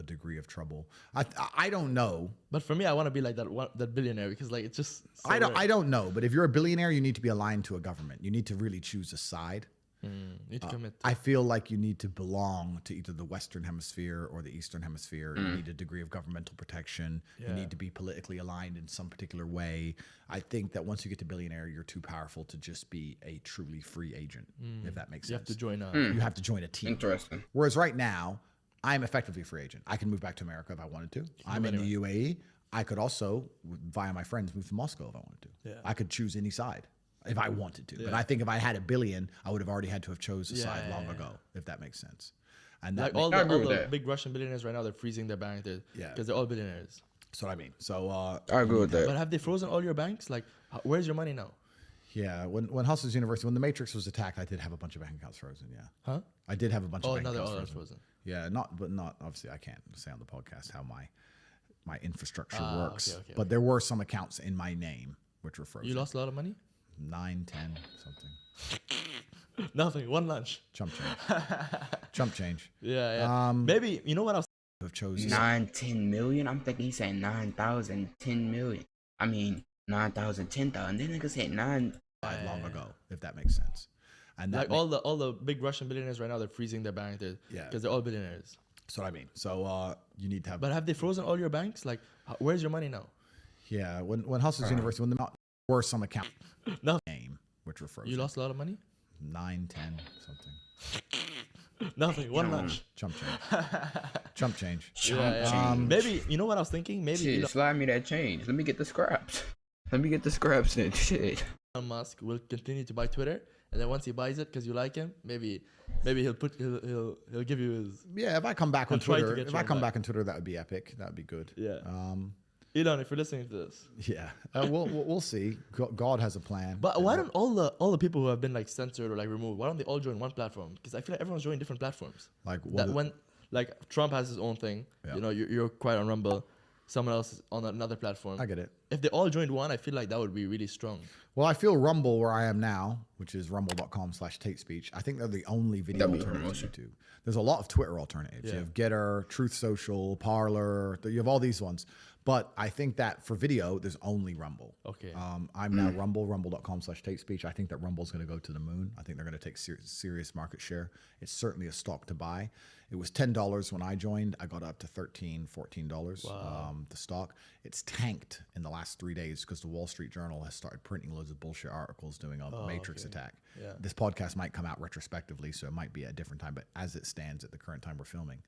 a degree of trouble. I don't know, but for me, I want to be like that billionaire, because like it's just so I don't know, but if you're a billionaire, you need to be aligned to a government. You need to really choose a side. You need to commit. I feel like you need to belong to either the Western Hemisphere or the Eastern Hemisphere. You need a degree of governmental protection. You need to be politically aligned in some particular way. I think that once you get to billionaire, you're too powerful to just be a truly free agent, if that makes sense. You have to join You have to join a team. Interesting. Whereas right now, I'm effectively a free agent. I can move back to America if I wanted to. I'm in the UAE. I could also, via my friends, move to Moscow if I wanted to. Yeah. I could choose any side if I wanted to. But I think if I had $1 billion, I would have already had to have chose a side long ago, if that makes sense. And that like all the big Russian billionaires right now, they're freezing their bank because they're all billionaires. That's what I mean. So I agree with that. But have they frozen all your banks? Like, where's your money now? Yeah, when Hustlers University, when the Matrix was attacked, I did have a bunch of bank accounts frozen. Yeah. Huh? I did have a bunch of bank accounts frozen. frozen. Yeah, not obviously. I can't say on the podcast how my infrastructure works. Okay, but there were some accounts in my name which were frozen. You lost a lot of money? 9, 10, something. Nothing. One lunch. Chump change. Chump change. Yeah. Maybe you know what I was have chosen 9, 10 million. I'm thinking he's saying 9,000, 10 million. I mean 9,000, 10,000. Then nigga said 9. long ago, if that makes sense. And that like all the big Russian billionaires right now, they're freezing their bank because they're all billionaires. That's what I mean. So you need to have. But have they frozen all your banks? Like, where's your money now? Yeah, when Hustlers University, when there were some accounts name which were frozen. You lost a lot of money? 9, 10, something. Nothing. One lunch. Chump change. Chump change. Change. Maybe you know what I was thinking. Maybe shit, slide me that change. Let me get the scraps. Let me get the scraps and shit. Elon Musk will continue to buy Twitter, and then once he buys it because you like him, maybe he'll give you his. Yeah, if I come back on Twitter, that would be epic. That would be good. Yeah. Elon, if you're listening to this. Yeah, we'll see. God has a plan. But why don't all the people who have been like censored or like removed, why don't they all join one platform? Because I feel like everyone's joining different platforms. Like when like Trump has his own thing, you know, you're quiet on Rumble, someone else is on another platform. I get it. If they all joined one, I feel like that would be really strong. Well, I feel Rumble, where I am now, which is rumble.com/Tate Speech. I think they're the only video alternatives to YouTube. There's a lot of Twitter alternatives. Yeah. You have Getter, Truth Social, Parler. You have all these ones. But I think that for video, there's only Rumble. Okay. I'm now rumble.com/Tate Speech. I think that Rumble's going to go to the moon. I think they're going to take serious market share. It's certainly a stock to buy. It was $10 when I joined. I got up to $13, $14. Wow. The stock. It's tanked in the last 3 days because the Wall Street Journal has started printing loads of bullshit articles doing a Matrix attack. Yeah. This podcast might come out retrospectively, so it might be at a different time. But as it stands at the current time we're filming,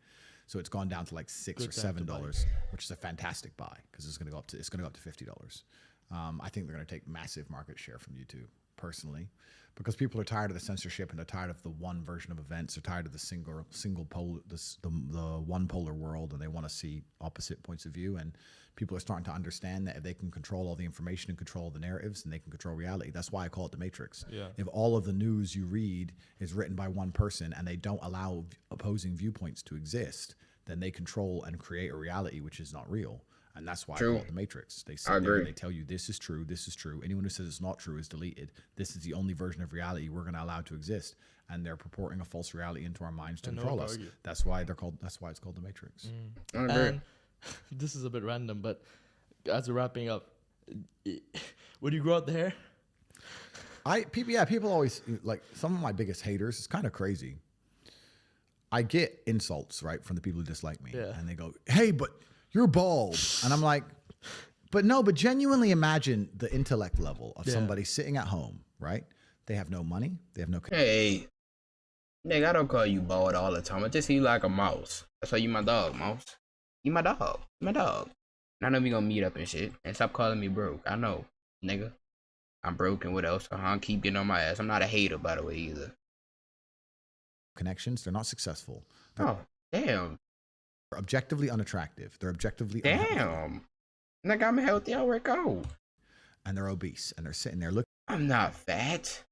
so it's gone down to like $6 or $7, which is a fantastic buy because it's going to go up to $50. I think they're going to take massive market share from YouTube personally, because people are tired of the censorship and they're tired of the one version of events. They're tired of the single pole, the one polar world, and they want to see opposite points of view. And people are starting to understand that if they can control all the information and control the narratives, and they can control reality. That's why I call it the Matrix. Yeah. If all of the news you read is written by one person and they don't allow opposing viewpoints to exist, then they control and create a reality which is not real. And that's why I call it the Matrix. They sit there and they tell you this is true, this is true. Anyone who says it's not true is deleted. This is the only version of reality we're going to allow to exist. And they're purporting a false reality into our minds to control us. That's why it's called the Matrix. And this is a bit random, but as we're wrapping up, would you grow out the hair? People always, like, some of my biggest haters, it's kind of crazy. I get insults, right, from the people who dislike me. Yeah. And they go, hey, but you're bald. And I'm like, but no, but genuinely imagine the intellect level of somebody sitting at home, right? They have no money. They have no. Hey, nigga, I don't call you bald all the time. I just see you like a mouse. That's why you my dog, mouse. You my dog. You my dog. And I know we gonna meet up and shit. And stop calling me broke. I know, nigga. I'm broke and what else? Keep getting on my ass. I'm not a hater, by the way, either. Connections. They're not successful. Oh, damn. They're objectively unattractive. They're objectively damn. Nigga, I'm healthy. I work out. And they're obese. And they're sitting there looking. I'm not fat.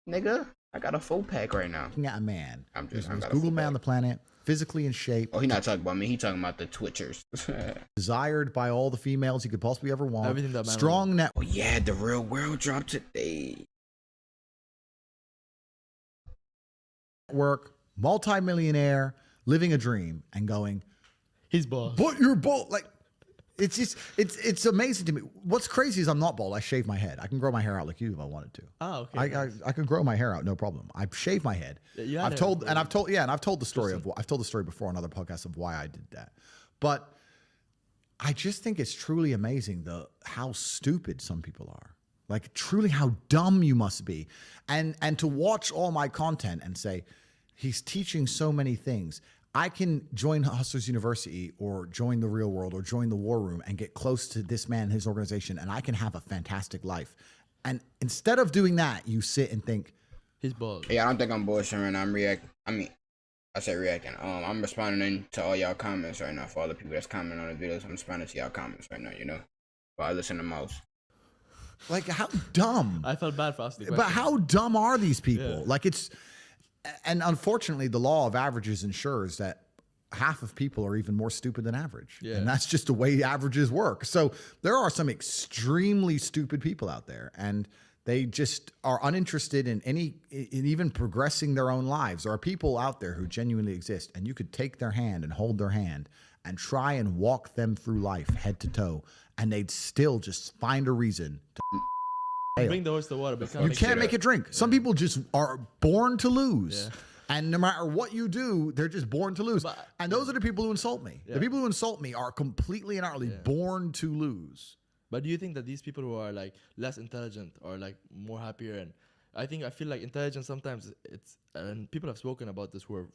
Nigga, I got a full pack right now. Looking at a man. I'm just who's Google man on the planet. Physically in shape. Oh, he not talking about me. He talking about the Twitchers. Desired by all the females he could possibly ever want. Everything that strong net. Oh yeah, The Real World dropped today. Work, multi-millionaire, living a dream, and going. He's bald. But you're bald. Like, it's just it's amazing to me. What's crazy is I'm not bald. I shave my head. I can grow my hair out like you if I wanted to. Oh, okay. I could grow my hair out, no problem. I shave my head. Yeah, I've told the story before on other podcasts of why I did that. But I just think it's truly amazing how stupid some people are. Like truly how dumb you must be. And to watch all my content and say, he's teaching so many things. I can join Hustlers University or join The Real World or join the War Room and get close to this man and his organization, and I can have a fantastic life. And instead of doing that, you sit and think, he's bald. Yeah, I don't think I'm bullshitting right now. I'm reacting. I said reacting. I'm responding to all y'all comments right now. For all the people that's commenting on the videos, I'm responding to y'all comments right now, you know? While I listen to Mouse. like, how dumb. I felt bad for asking the But question. how dumb are these people? Yeah. Like and unfortunately, the law of averages ensures that half of people are even more stupid than average. Yeah. And that's just the way averages work. So there are some extremely stupid people out there, and they just are uninterested in even progressing their own lives. There are people out there who genuinely exist, and you could take their hand and hold their hand and try and walk them through life head to toe, and they'd still just find a reason to bring the horse to water. But you can't make it drink. Some people just are born to lose. Yeah. And no matter what you do, they're just born to lose. And those are the people who insult me. Yeah. The people who insult me are completely and utterly born to lose. But do you think that these people who are like less intelligent or like more happier, and I feel like intelligence sometimes and people have spoken about this who are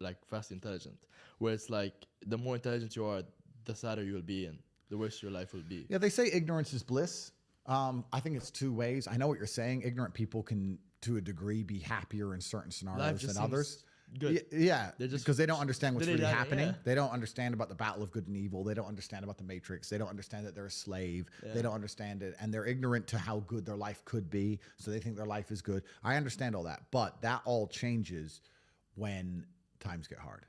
like fast intelligent, where it's like the more intelligent you are, the sadder you will be and the worse your life will be. Yeah, they say ignorance is bliss. I think it's two ways. I know what you're saying. Ignorant people can, to a degree, be happier in certain scenarios than others. Good. Yeah, because they don't understand what's really happening. Yeah. They don't understand about the battle of good and evil. They don't understand about the Matrix. They don't understand that they're a slave. Yeah. They don't understand it. And they're ignorant to how good their life could be. So they think their life is good. I understand all that. But that all changes when times get hard.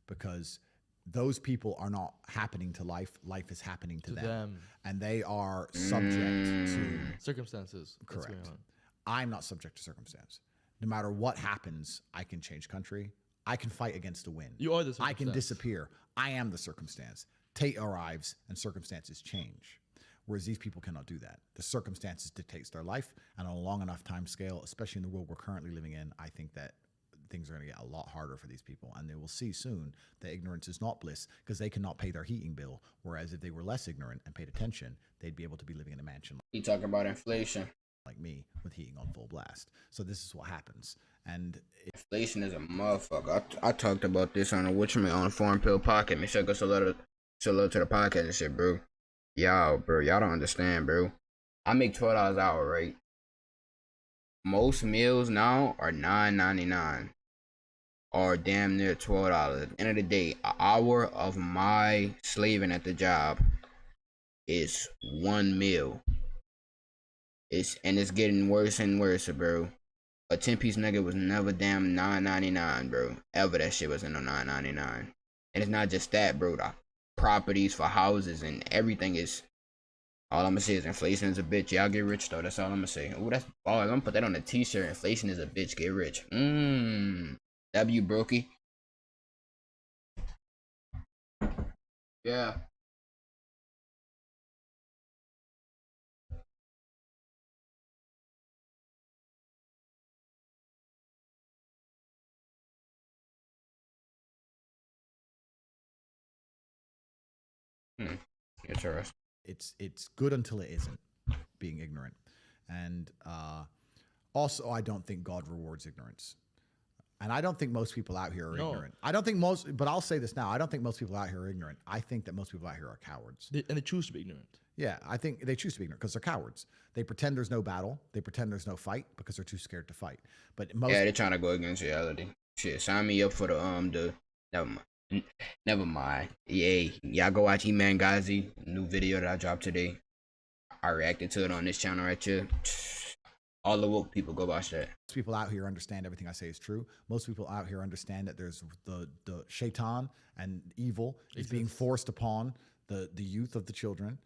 Because those people are not happening to life. Life is happening to them. And they are subject to circumstances. Correct. I'm not subject to circumstance. No matter what happens, I can change country. I can fight against a wind. You are the circumstance. I can disappear. I am the circumstance. Tate arrives and circumstances change. Whereas these people cannot do that. The circumstances dictates their life, and on a long enough time scale, especially in the world we're currently living in, I think that things are going to get a lot harder for these people, and they will see soon that ignorance is not bliss because they cannot pay their heating bill. Whereas if they were less ignorant and paid attention, they'd be able to be living in a mansion. You talking about inflation? Like me, with heating on full blast. So this is what happens. And inflation is a motherfucker. I talked about this on the Foreign Pill podcast. Make sure you go to the podcast and shit, bro. Y'all don't understand, bro. I make $12 an hour, right? Most meals now are $9.99. Or damn near $12. At the end of the day, an hour of my slaving at the job is one meal. It's getting worse and worse, bro. A 10-piece nugget was never damn $9.99, bro. Ever that shit was in no $9.99. And it's not just that, bro. The properties for houses and everything is. All I'm gonna say is inflation is a bitch. Y'all get rich though. That's all I'm gonna say. Oh, that's all. I'm gonna put that on a t-shirt. Inflation is a bitch. Get rich. W brokey. Yeah. Interesting. It's good until it isn't, being ignorant. And also, I don't think God rewards ignorance. And I don't think most people out here are ignorant. I don't think most, but I'll say this now. I don't think most people out here are ignorant. I think that most people out here are cowards. And they choose to be ignorant. Yeah, I think they choose to be ignorant because they're cowards. They pretend there's no battle. They pretend there's no fight because they're too scared to fight. But most they're trying to go against reality. Shit, sign me up for the never mind. Yeah, y'all go watch E-Man Gazi, new video that I dropped today. I reacted to it on this channel right here. All the woke people, go watch that. Most people out here understand everything I say is true. Most people out here understand that there's the shaitan and evil is being forced upon the youth of the children,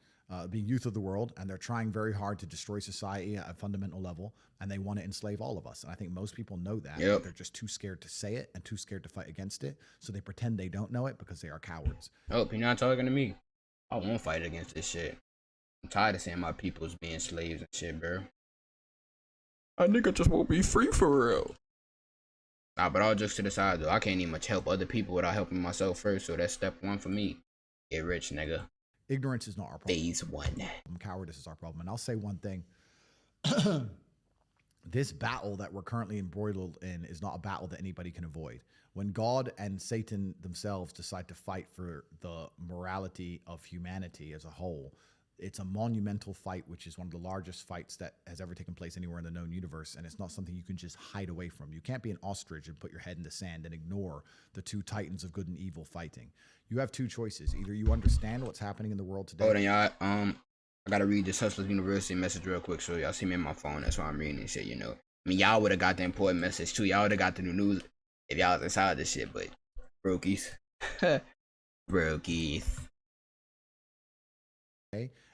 being youth of the world, and they're trying very hard to destroy society at a fundamental level, and they want to enslave all of us. And I think most people know that. Yep. They're just too scared to say it and too scared to fight against it, so they pretend they don't know it because they are cowards. Oh, you're not talking to me. I won't fight against this shit. I'm tired of seeing my peoples being slaves and shit, bro. A nigga just won't be free for real. Nah, but all jokes to the side though, I can't even much help other people without helping myself first, so that's step one for me. Get rich, nigga. Ignorance is not our problem. Phase one. Cowardice is our problem. And I'll say one thing. This battle that we're currently embroiled in is not a battle that anybody can avoid. When God and Satan themselves decide to fight for the morality of humanity as a whole, it's a monumental fight, which is one of the largest fights that has ever taken place anywhere in the known universe. And it's not something you can just hide away from. You can't be an ostrich and put your head in the sand and ignore the two titans of good and evil fighting. You have two choices. Either you understand what's happening in the world today. Hold on, y'all. I gotta read this Hustlers University message real quick. So y'all see me on my phone. That's why I'm reading this shit, you know. I mean, y'all would have got the important message too. Y'all would have got the new news if y'all was inside this shit, but brokies. Brokies.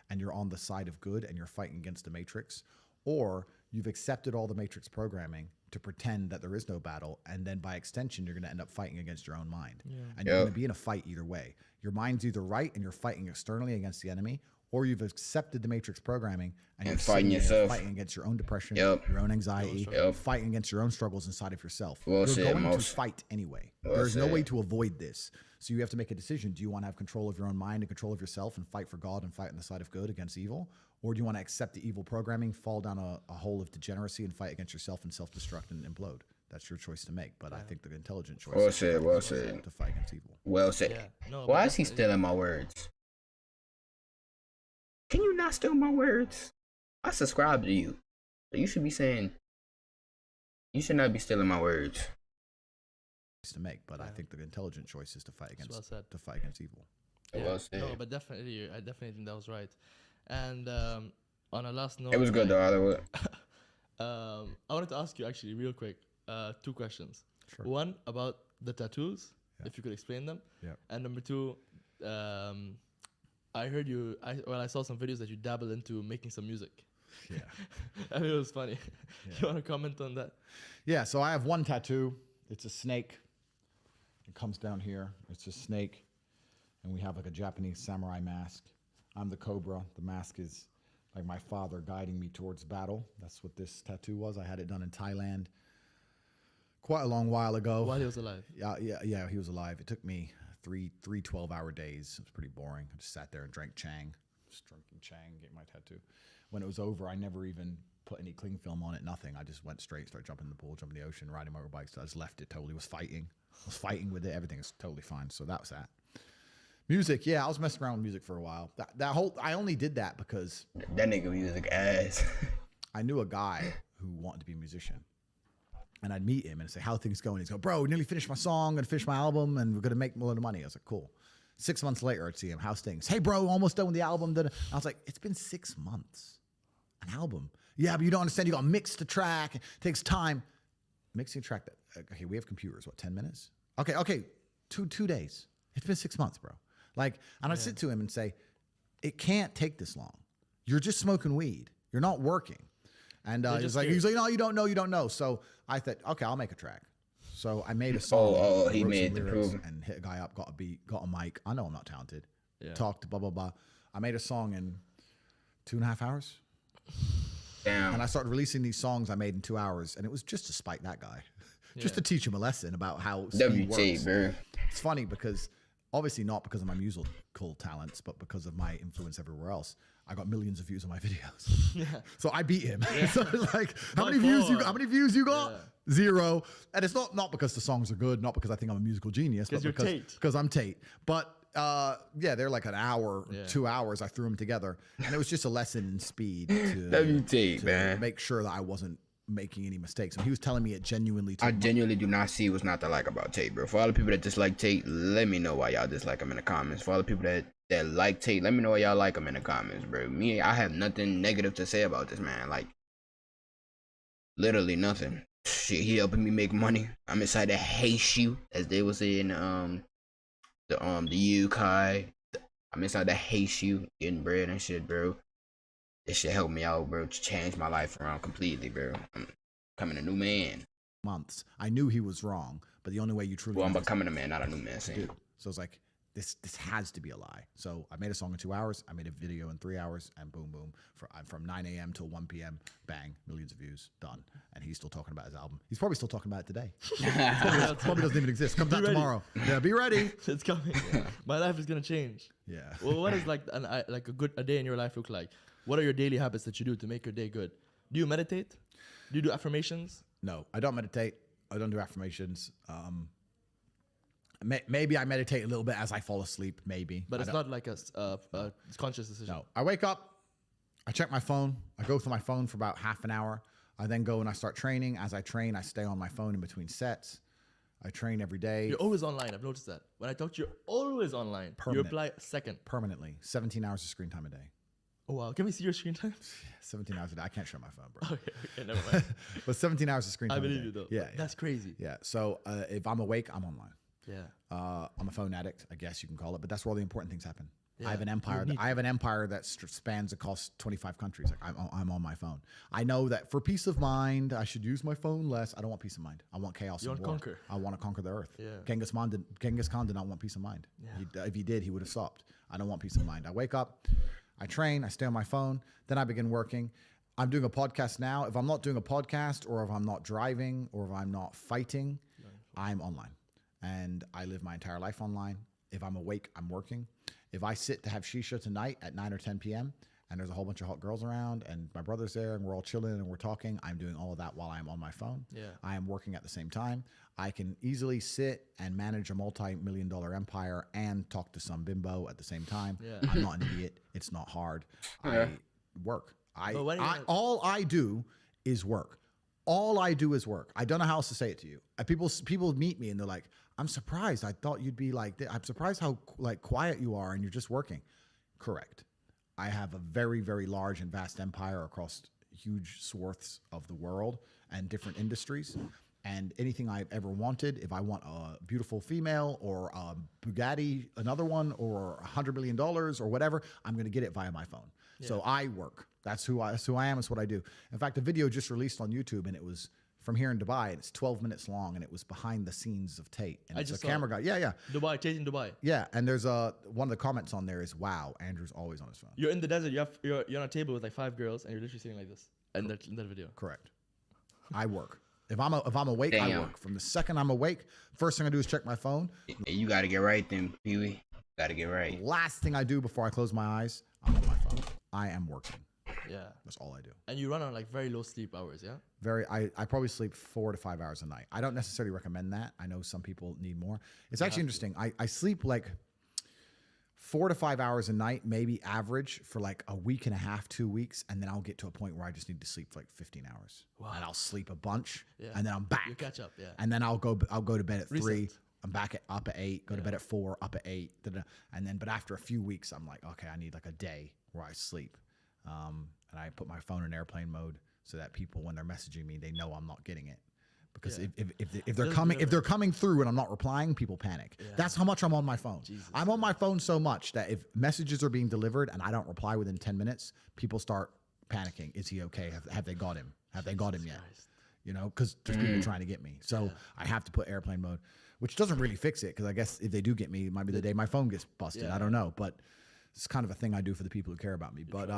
And you're on the side of good and you're fighting against the Matrix, or you've accepted all the Matrix programming to pretend that there is no battle, and then by extension you're going to end up fighting against your own mind. And you're going to be in a fight either way. Your mind's either right and you're fighting externally against the enemy, or you've accepted the Matrix programming and you're fighting yourself, fighting against your own depression, your own anxiety, fighting against your own struggles inside of yourself. You're going to fight anyway. There's no way to avoid this. So you have to make a decision. Do you want to have control of your own mind and control of yourself and fight for God and fight on the side of good against evil? Or do you want to accept the evil programming, fall down a hole of degeneracy and fight against yourself and self-destruct and implode? That's your choice to make. But I think the intelligent choice is to fight against evil. Well said. Yeah. No, why is he stealing my words? Can you not steal my words? I subscribe to you. So you should be saying, you should not be stealing my words. To make, but I think the intelligent choice is to fight against evil. Yeah. No, but definitely, I definitely think that was right. And on a last note, it was good though. Otherwise, I wanted to ask you actually real quick, two questions. Sure. One about the tattoos, if you could explain them. Yeah. And number two, I heard you. I saw some videos that you dabbled into making some music. Yeah, I mean, it was funny. Yeah. You want to comment on that? Yeah. So I have one tattoo. It's a snake. It comes down here. It's a snake, and we have like a Japanese samurai mask. I'm the cobra. The mask is like my father guiding me towards battle. That's what this tattoo was. I had it done in Thailand quite a long while ago. While he was alive? Yeah, he was alive. It took me three 12-hour days. It was pretty boring. I just sat there and drank Chang. Just drinking Chang, getting my tattoo. When it was over, I never even put any cling film on it, nothing. I just went straight, started jumping in the pool, jumping in the ocean, riding motorbikes. I just left it totally, was fighting with it. Everything is totally fine. So that was that. Music, yeah, I was messing around with music for a while. I only did that because that nigga music ass. I knew a guy who wanted to be a musician. And I'd meet him and say, how are things going? He'd go, bro, nearly finished my song, gonna finish my album, and we're gonna make a lot of money. I was like, cool. 6 months later, I'd see him, how's things? Hey, bro, almost done with the album. I was like, it's been 6 months. An album. Yeah, but you don't understand. You got to mix the track. It takes time. Mixing a track. Okay, we have computers. What, 10 minutes? Okay. Two days. It's been 6 months, bro. Like, and I sit to him and say, it can't take this long. You're just smoking weed. You're not working. And he's like, no, you don't know. So I thought, okay, I'll make a track. So I made a song. He made the proof. And hit a guy up, got a beat, got a mic. I know I'm not talented. Yeah. Talked, blah, blah, blah. I made a song in 2.5 hours. Damn. And I started releasing these songs I made in 2 hours, and it was just to spite that guy, just to teach him a lesson about how speed works. Bro. It's funny because obviously not because of my musical talents, but because of my influence everywhere else. I got millions of views on my videos. Yeah. So I beat him. Yeah. So it's like, how By many views far. you got? Yeah. 0. And it's not because the songs are good, not because I think I'm a musical genius, but Because you're Tate. because I'm Tate. But yeah, they're like an hour, Yeah. 2 hours. I threw them together, and it was just a lesson in speed to, WT, man. make sure that I wasn't making any mistakes. And he was telling me it genuinely took I genuinely do not see what's not to like about Tate, bro. For all the people that dislike Tate, let me know why y'all dislike him in the comments. For all the people that like Tate, let me know why y'all like him in the comments, bro. Me, I have nothing negative to say about this man. Like, literally nothing. Shit, he helping me make money. I'm inside to hate you, as they would say in the UK. I'm inside to hate you, getting bread and shit, bro. This shit helped me out, bro. Change my life around completely, bro. I'm becoming a new man. months. I knew he was wrong, but the only way you truly Well, I'm know is becoming a man, not a new man. to Saying. do. So it's like this has to be a lie. So I made a song in 2 hours. I made a video in 3 hours, and boom, boom. From 9 a.m. till 1 p.m. Bang, millions of views, done. And he's still talking about his album. He's probably still talking about it today. Probably doesn't even exist. Comes Be out ready. tomorrow. Yeah, be ready. It's coming. My life is gonna change. Yeah. Well, what is like a day in your life look like? What are your daily habits that you do to make your day good? Do you meditate? Do you do affirmations? No, I don't meditate. I don't do affirmations. Maybe I meditate a little bit as I fall asleep. Maybe, But I it's don't- not like a conscious decision. No, I wake up, I check my phone. I go through my phone for about half an hour. I then go and I start training. As I train, I stay on my phone in between sets. I train every day You're always online. I've noticed that. When I talk to you, you're always online. Permanent. You reply a second. permanently. 17 hours of screen time a day. Oh wow! Can we see your screen time? 17 hours a day. I can't show my phone, bro. Okay, never mind. But 17 hours of screen I time a believe day. you though. Yeah, That's crazy. yeah. So if I'm awake, I'm online. Yeah. I'm a phone addict, I guess you can call it, but that's where all the important things happen. Yeah, I have an you empire. need I have an empire that spans across 25 countries. Like I'm on my phone. I know that for peace of mind, I should use my phone less. I don't want peace of mind. I want chaos. You and want war. conquer. I want to conquer the earth. Yeah. Genghis Khan did not want peace of mind. Yeah. If he did, he would have stopped. I don't want peace of mind. I wake up, I train, I stay on my phone, then I begin working. I'm doing a podcast now. If I'm not doing a podcast, or if I'm not driving, or if I'm not fighting, I'm online. And I live my entire life online. If I'm awake, I'm working. If I sit to have shisha tonight at 9 or 10 p.m. and there's a whole bunch of hot girls around and my brother's there and we're all chilling and we're talking, I'm doing all of that while I'm on my phone. Yeah. I am working at the same time. I can easily sit and manage a multi-million-dollar empire and talk to some bimbo at the same time. Yeah. I'm not an idiot. It's not hard. Yeah. I work. But when you wanna- All I do is work. All I do is work. I don't know how else to say it to you. People meet me and they're like, "I'm surprised. I thought you'd be like this. I'm surprised how like quiet you are and you're just working." Correct. I have a very, very large and vast empire across huge swaths of the world and different industries. And anything I've ever wanted, if I want a beautiful female or a Bugatti, another one, or $100 million or whatever, I'm going to get it via my phone. So I work. That's who I am. It's what I do. In fact, a video just released on YouTube, and it was from here in Dubai, and it's 12 minutes long, and it was behion the scenes of Tate. And I it's a just saw camera guy. Yeah. Dubai, Tate in Dubai. Yeah. And there's one of the comments on there is, "Wow, Andrew's always on his phone." You're in the desert. You're on a table with like 5 girls, and you're literally sitting like this. In that video. Correct. I work. If I'm awake, I Damn. work. From the second I'm awake, first thing I do is check my phone. Hey, you gotta get right then, Peewee. Gotta get right. Last thing I do before I close my eyes, I'm on my phone. I am working. Yeah. That's all I do. And you run on like very low sleep hours, yeah? I probably sleep 4 to 5 hours a night. I don't necessarily recommend that. I know some people need more. It's actually interesting. I sleep like 4 to 5 hours a night, maybe average, for like a week and a half, 2 weeks, and then I'll get to a point where I just need to sleep for like 15 hours. Wow. And I'll sleep a bunch, Yeah. and then I'm back. You catch up, yeah. And then I'll go to bed at 3. Reset. I'm back up at 8. Go to bed at 4. Up at 8. And then, but after a few weeks, I'm like, okay, I need like a day where I sleep. And I put my phone in airplane mode so that people, when they're messaging me, they know I'm not getting it. Because Yeah. if they're coming through and I'm not replying, people panic. Yeah. That's how much I'm on my phone. Jesus. I'm on my phone so much that if messages are being delivered and I don't reply within 10 minutes, people start panicking. Is he okay? Have they got him? Have they got him yet? Christ. You know, because there's people trying to get me. So I have to put airplane mode, which doesn't really fix it. Because I guess if they do get me, it might be the day my phone gets busted. Yeah. I don't know, but it's kind of a thing I do for the people who care about me. But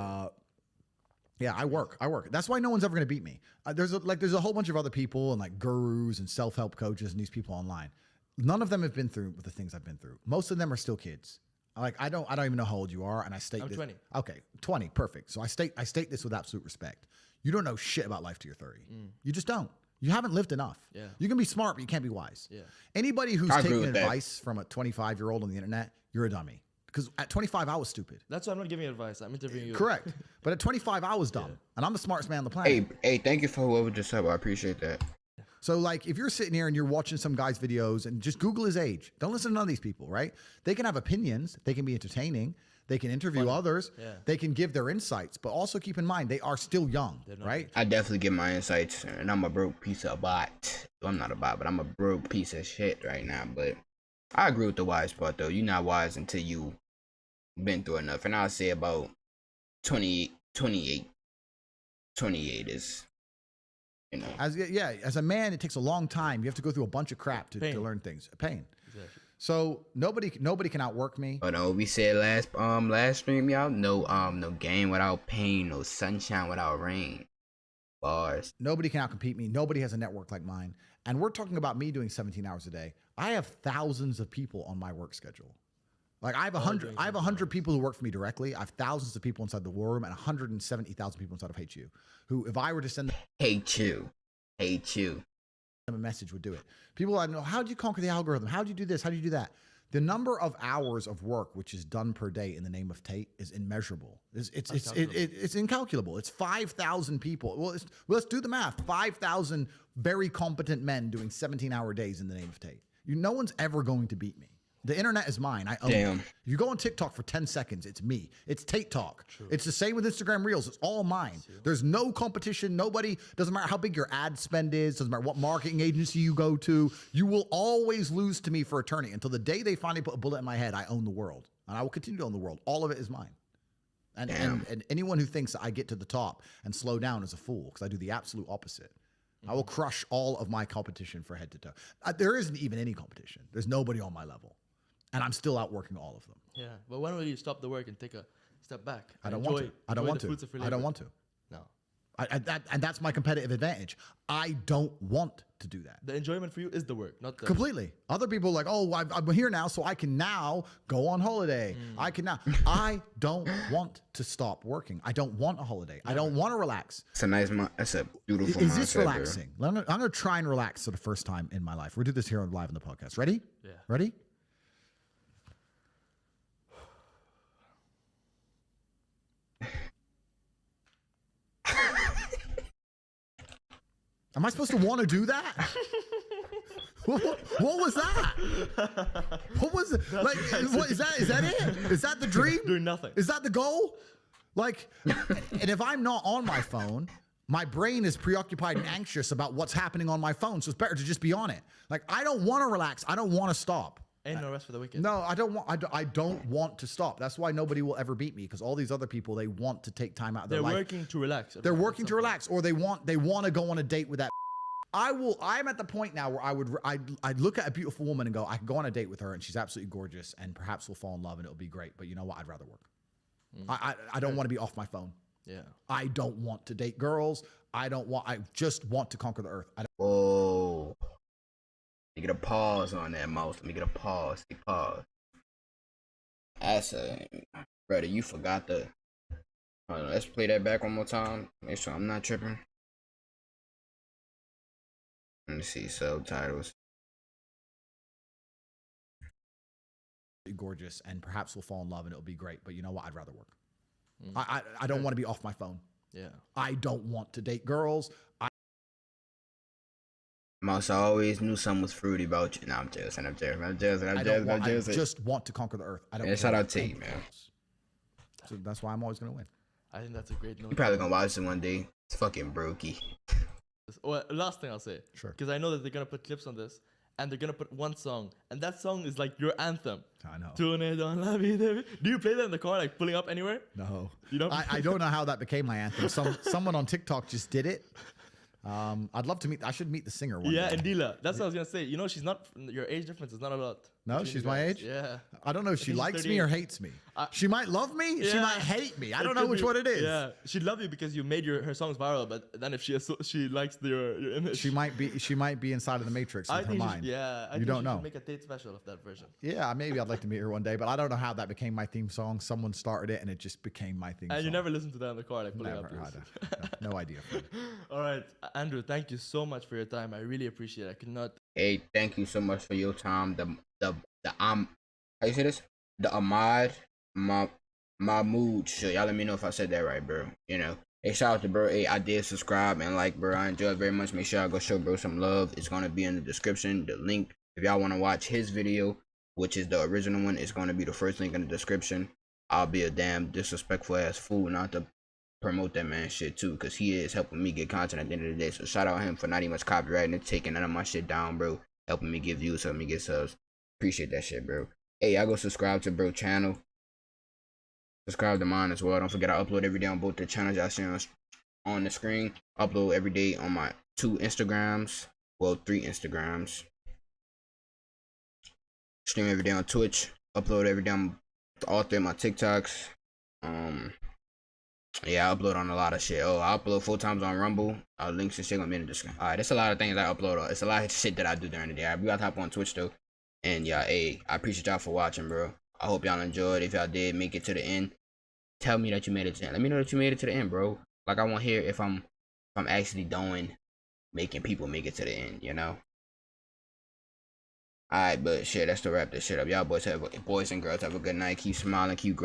yeah, I work. That's why no one's ever going to beat me. There's a whole bunch of other people and like gurus and self-help coaches and these people online. None of them have been through the things I've been through. Most of them are still kids. Like I don't even know how old you are, and I state I'm this. 20. Okay, 20, perfect. So I state this with absolute respect. You don't know shit about life till you're 30. You just don't. You haven't lived enough. Yeah. You can be smart, but you can't be wise. Yeah. Anybody who's I agree taking with that. advice from a 25-year-old on the internet, you're a dummy. Because at 25, I was stupid. That's why I'm not giving you advice. I'm interviewing you. Correct. But at 25, I was dumb, and I'm the smartest man on the planet. Hey, thank you for whoever just said. I appreciate that. So, like, if you're sitting here and you're watching some guy's videos and just Google his age, don't listen to none of these people, right? They can have opinions. They can be entertaining. They can interview others. Yeah. They can give their insights. But also keep in mind, they are still young, right? I definitely get my insights, and I'm a broke piece of bot. Well, I'm not a bot, but I'm a broke piece of shit right now. But I agree with the wise part, though. You're not wise until you been through enough. And I'll say about 28 is, you know. As a man, it takes a long time. You have to go through a bunch of crap to learn things. Pain. Exactly. So nobody can outwork me. But we said last stream, y'all, no game without pain, no sunshine without rain. Bars. Nobody can outcompete me. Nobody has a network like mine. And we're talking about me doing 17 hours a day. I have thousands of people on my work schedule. Like I have 100 people who work for me directly. I have thousands of people inside the war room and 170,000 people inside of Hate You, who if I were to send them Hate you. a message would do it. People I know, how do you conquer the algorithm? How do you do this? How do you do that? The number of hours of work which is done per day in the name of Tate is immeasurable. It's incalculable. It's 5,000 people. Well, let's do the math. 5,000 very competent men doing 17-hour days in the name of Tate. No one's ever going to beat me. The internet is mine. I own it. If you go on TikTok for 10 seconds, it's me. It's Tate Talk. True. It's the same with Instagram Reels. It's all mine. There's no competition. Nobody, doesn't matter how big your ad spend is, doesn't matter what marketing agency you go to, you will always lose to me for eternity. Until the day they finally put a bullet in my head, I own the world. And I will continue to own the world. All of it is mine. And anyone who thinks that I get to the top and slow down is a fool, because I do the absolute opposite. I will crush all of my competition for head to toe. There isn't even any competition. There's nobody on my level. And I'm still outworking all of them. Yeah, but when will you stop the work and take a step back? I don't want to. I don't want to. No. And that's my competitive advantage. I don't want to do that. The enjoyment for you is the work, not the... Completely. Other people are like, oh, I'm here now, so I can now go on holiday. I can now. I don't want to stop working. I don't want a holiday. I don't want to relax. It's a nice, that's a beautiful Is this relaxing? I'm going to try and relax for the first time in my life. We'll do this here live on the podcast. Ready? Yeah. Ready? Am I supposed to want to do that? What was that? What was it? Like, what is that? Is that it? Is that the dream? Doing nothing. Is that the goal? Like, and if I'm not on my phone, my brain is preoccupied and anxious about what's happening on my phone. So it's better to just be on it. Like, I don't want to relax. I don't want to stop. Ain't no rest for the wicked. No, I don't want. I don't want to stop. That's why nobody will ever beat me, because all these other people, they want to take time out of their life. They're working to relax. They're working to relax, or they want to go on a date with that. I'm at the point now where I'd look at a beautiful woman and go, I could go on a date with her and she's absolutely gorgeous and perhaps we'll fall in love and it'll be great. But you know what? I'd rather work. I don't want to be off my phone. Yeah. I don't want to date girls. I just want to conquer the earth. Whoa. Let me get a pause on that, mouse. Let me get a pause. Pause. Brother, you forgot the... Hold on, let's play that back one more time. Make sure I'm not tripping. Let me see subtitles. Gorgeous, and perhaps we'll fall in love and it'll be great. But you know what? I'd rather work. I don't want to be off my phone. Yeah. I don't want to date girls. Mouse, I always knew something was fruity about you. No, I'm jealous. I just want to conquer the earth. Shout out to you, man. So that's why I'm always going to win. I think that's a great note. You're probably going to watch it one day. It's fucking brokey. Well, last thing I'll say. Sure. Because I know that they're going to put clips on this. And they're going to put one song. And that song is like your anthem. I know. Do you play that in the car, like pulling up anywhere? No. You don't? I don't know how that became my anthem. Someone on TikTok just did it. I'd love to meet. I should meet the singer one Yeah, day. and Dila. That's what I was gonna say. You know, she's not. Your age difference is not a lot. No, between she's you my guys. age? Yeah. I don't know if she think she's likes me or 38. hates me. She might love me. She Yeah. might hate me. I It don't know could which be- one it is. Yeah, she'd love you because you made her songs viral. But then if she likes your image, She might be inside of the Matrix I with her think mind. I You think don't she know. should make a TATE special of that version. Yeah, maybe I'd like to meet her one day, but I don't know how that became my theme song. Someone started it and it just became my theme song. And you never listened to that in the car, like pulling up. Never. yours. No idea. All right, Andrew, thank you so much for your time. I really appreciate it. I could not. Hey, thank you so much for your time. How you say this? The Ahmad Mahmood show. Y'all let me know if I said that right, bro. You know. Hey, shout out to bro. Hey, I did subscribe and like, bro. I enjoyed it very much. Make sure y'all go show bro some love. It's gonna be in the description. The link, if y'all want to watch his video, which is the original one, it's gonna be the first link in the description. I'll be a damn disrespectful ass fool not to promote that man shit too, because he is helping me get content at the end of the day. So shout out him for not even copyrighting and taking none of my shit down, bro. Helping me get views, helping me get subs. Appreciate that shit, bro. Hey, y'all go subscribe to bro channel. Subscribe to mine as well. Don't forget I upload every day on both the channels y'all see on the screen. Upload every day on my 2 Instagrams. Well, 3 Instagrams. Stream every day on Twitch. Upload every day on all 3 of my TikToks. Yeah, I upload on a lot of shit. Oh, I upload 4 times on Rumble. Links and shit gonna be in the description. Alright, that's a lot of things I upload on. It's a lot of shit that I do during the day. We got to hop on Twitch though. And yeah, hey, I appreciate y'all for watching, bro. I hope y'all enjoyed. If y'all did make it to the end, tell me that you made it to the end. Let me know that you made it to the end, bro. Like, I want to hear if I'm actually making people make it to the end, you know? Alright, but shit, that's to wrap this shit up. Y'all boys and girls have a good night. Keep smiling, keep growing.